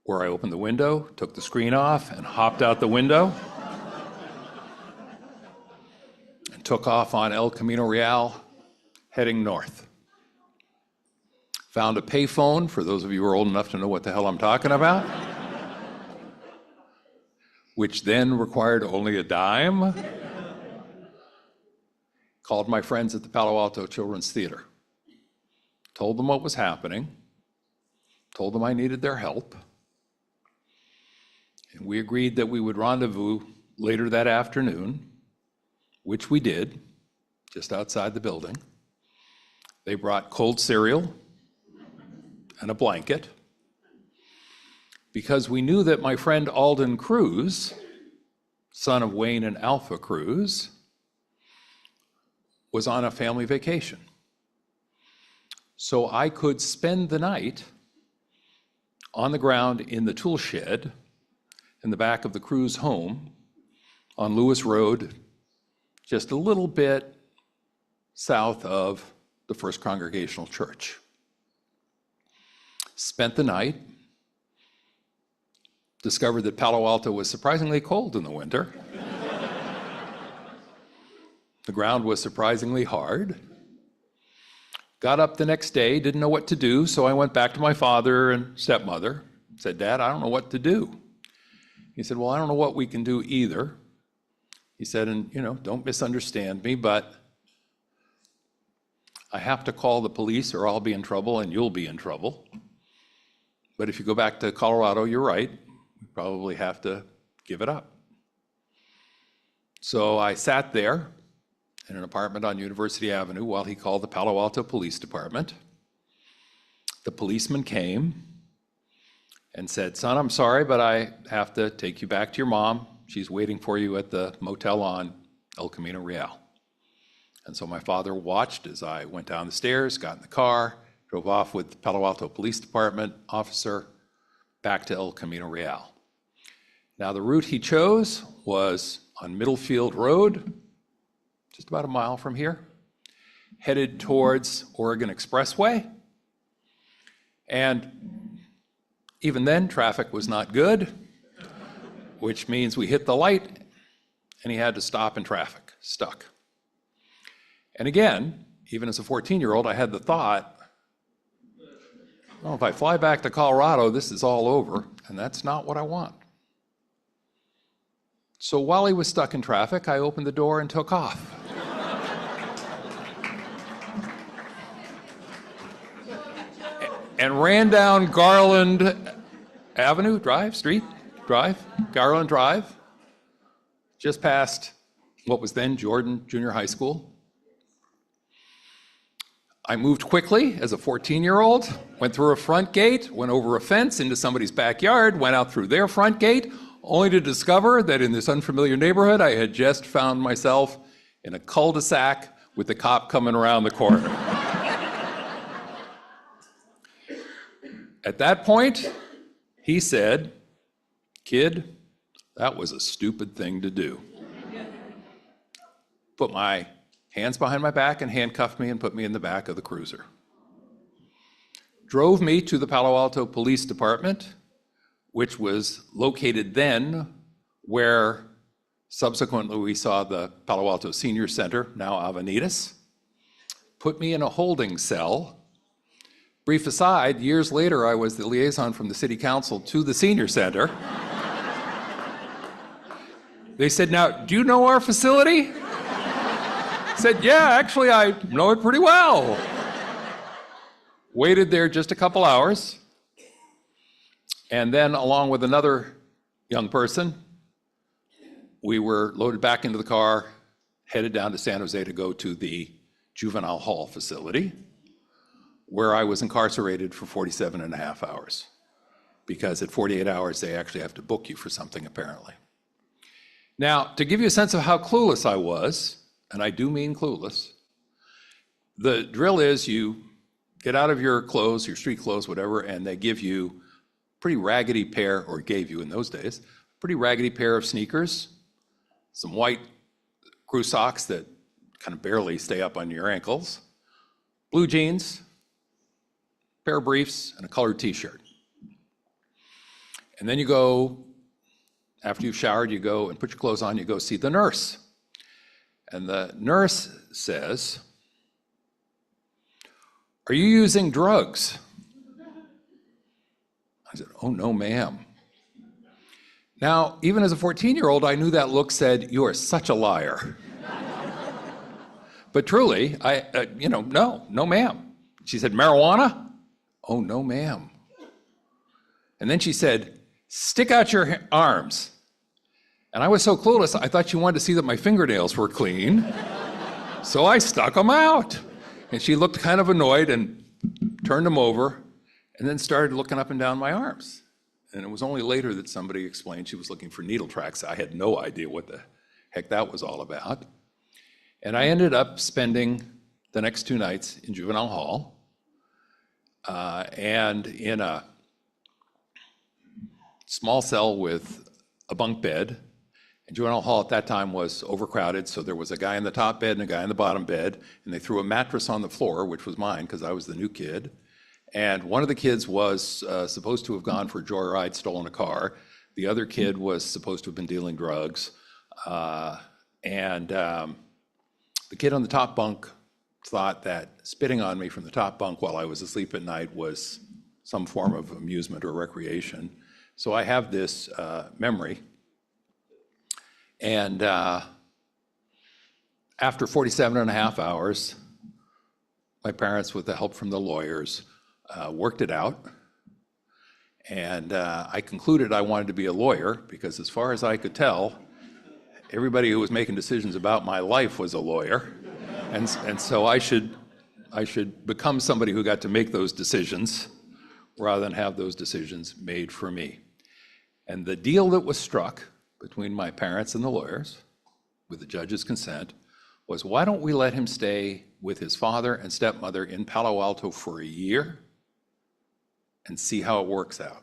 where I opened the window, took the screen off, and hopped out the window, and took off on El Camino Real, heading north. Found a payphone, for those of you who are old enough to know what the hell I'm talking about, which then required only a dime. Called my friends at the Palo Alto Children's Theater, told them what was happening, told them I needed their help, and we agreed that we would rendezvous later that afternoon, which we did, just outside the building. They brought cold cereal and a blanket, because we knew that my friend Alden Cruz, son of Wayne and Alpha Cruz, was on a family vacation. So I could spend the night on the ground in the tool shed in the back of the Cruz home on Lewis Road, just a little bit south of the First Congregational Church. Spent the night, discovered that Palo Alto was surprisingly cold in the winter, The ground was surprisingly hard. Got up the next day, didn't know what to do, so I went back to my father and stepmother, said, Dad, I don't know what to do. He said, well, I don't know what we can do either. He said, and don't misunderstand me, but I have to call the police or I'll be in trouble and you'll be in trouble. But if you go back to Colorado, you're right, we probably have to give it up. So I sat there in an apartment on University Avenue while he called the Palo Alto Police Department. The policeman came and said, son, I'm sorry, but I have to take you back to your mom. She's waiting for you at the motel on El Camino Real. And so my father watched as I went down the stairs, got in the car, drove off with the Palo Alto Police Department officer back to El Camino Real. Now the route he chose was on Middlefield Road, just about a mile from here, headed towards Oregon Expressway. And even then, traffic was not good, which means we hit the light and he had to stop in traffic, stuck. And again, even as a 14-year-old, I had the thought, well, if I fly back to Colorado, this is all over, and that's not what I want. So while he was stuck in traffic, I opened the door and took off. And ran down Garland Avenue, Garland Drive, just past what was then Jordan Junior High School. I moved quickly as a 14-year-old, went through a front gate, went over a fence into somebody's backyard, went out through their front gate, only to discover that in this unfamiliar neighborhood, I had just found myself in a cul-de-sac with the cop coming around the corner. At that point, he said, kid, that was a stupid thing to do. Put my hands behind my back and handcuffed me and put me in the back of the cruiser. Drove me to the Palo Alto Police Department, which was located then where subsequently we saw the Palo Alto Senior Center, now Avenidas. Put me in a holding cell. Brief aside, years later, I was the liaison from the city council to the senior center. They said, now, do you know our facility? I said, yeah, actually, I know it pretty well. Waited there just a couple hours. And then, along with another young person, we were loaded back into the car, headed down to San Jose to go to the juvenile hall facility, where I was incarcerated for 47 and a half hours. Because at 48 hours, they actually have to book you for something, apparently. Now, to give you a sense of how clueless I was, and I do mean clueless, the drill is you get out of your clothes, your street clothes, whatever, and they give you a pretty raggedy pair, or gave you in those days, a pretty raggedy pair of sneakers, some white crew socks that kind of barely stay up on your ankles, blue jeans, pair of briefs, and a colored t-shirt. And then you go, after you've showered, you go and put your clothes on, you go see the nurse. And the nurse says, are you using drugs? I said, oh, no, ma'am. Now, even as a 14-year-old, I knew that look said, you are such a liar. But truly, no, ma'am. She said, marijuana? Oh, no, ma'am. And then she said, stick out your arms. And I was so clueless, I thought she wanted to see that my fingernails were clean. So I stuck them out. And she looked kind of annoyed and turned them over and then started looking up and down my arms. And it was only later that somebody explained she was looking for needle tracks. I had no idea what the heck that was all about. And I ended up spending the next 2 nights in juvenile hall and in a small cell with a bunk bed. And juvenile hall at that time was overcrowded, so there was a guy in the top bed and a guy in the bottom bed, and they threw a mattress on the floor, which was mine because I was the new kid. And one of the kids was supposed to have gone for a joyride, stolen a car. The other kid was supposed to have been dealing drugs. the kid on the top bunk thought that spitting on me from the top bunk while I was asleep at night was some form of amusement or recreation. So I have this memory. And after 47 and a half hours, my parents, with the help from the lawyers, worked it out. And I concluded I wanted to be a lawyer because, as far as I could tell, everybody who was making decisions about my life was a lawyer. And so I should become somebody who got to make those decisions rather than have those decisions made for me. And the deal that was struck between my parents and the lawyers, with the judge's consent, was why don't we let him stay with his father and stepmother in Palo Alto for a year and see how it works out.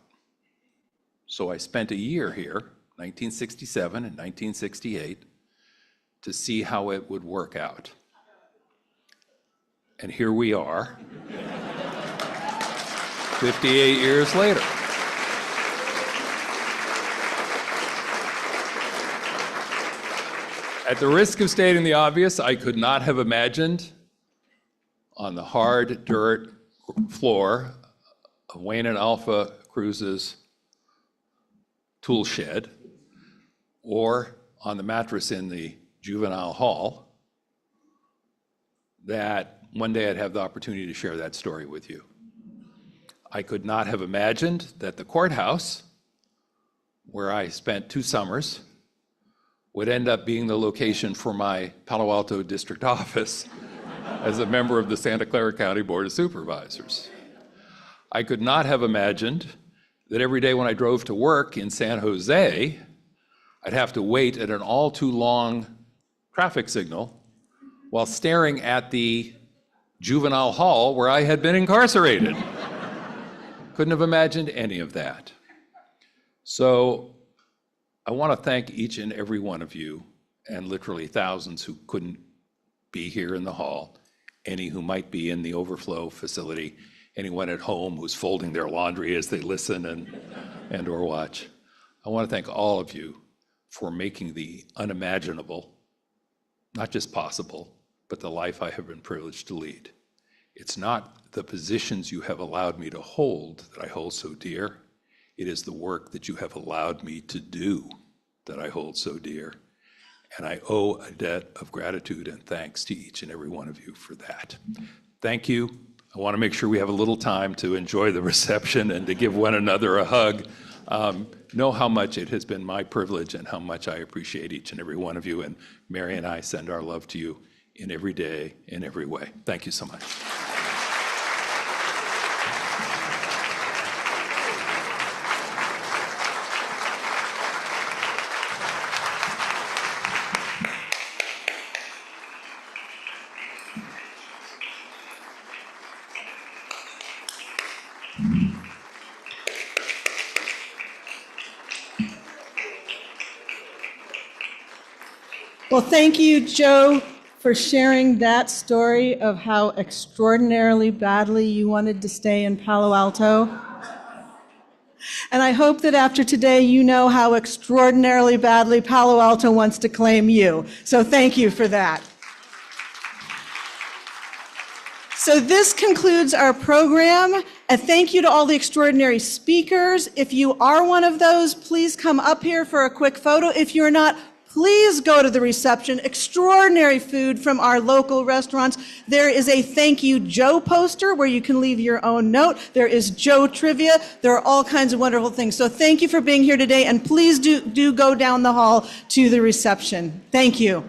So I spent a year here, 1967 and 1968, to see how it would work out. And here we are, 58 years later. At the risk of stating the obvious, I could not have imagined on the hard dirt floor of Wayne and Alpha Cruz's tool shed, or on the mattress in the juvenile hall, that one day I'd have the opportunity to share that story with you. I could not have imagined that the courthouse, where I spent 2 summers, would end up being the location for my Palo Alto district office as a member of the Santa Clara County Board of Supervisors. I could not have imagined that every day when I drove to work in San Jose, I'd have to wait at an all too long traffic signal while staring at the juvenile hall where I had been incarcerated. Couldn't have imagined any of that. So I want to thank each and every one of you, and literally thousands who couldn't be here in the hall, any who might be in the overflow facility, anyone at home who's folding their laundry as they listen and or watch. I want to thank all of you for making the unimaginable, not just possible, but the life I have been privileged to lead. It's not the positions you have allowed me to hold that I hold so dear. It is the work that you have allowed me to do that I hold so dear. And I owe a debt of gratitude and thanks to each and every one of you for that. Thank you. I want to make sure we have a little time to enjoy the reception and to give one another a hug. Know how much it has been my privilege and how much I appreciate each and every one of you. And Mary and I send our love to you in every day, in every way. Thank you so much. Well, thank you, Joe, for sharing that story of how extraordinarily badly you wanted to stay in Palo Alto. And I hope that after today, you know how extraordinarily badly Palo Alto wants to claim you. So thank you for that. So this concludes our program. A thank you to all the extraordinary speakers. If you are one of those, please come up here for a quick photo. If you're not, please go to the reception. Extraordinary food from our local restaurants. There is a thank you Joe poster where you can leave your own note. There is Joe trivia. There are all kinds of wonderful things. So thank you for being here today, and please do go down the hall to the reception. Thank you.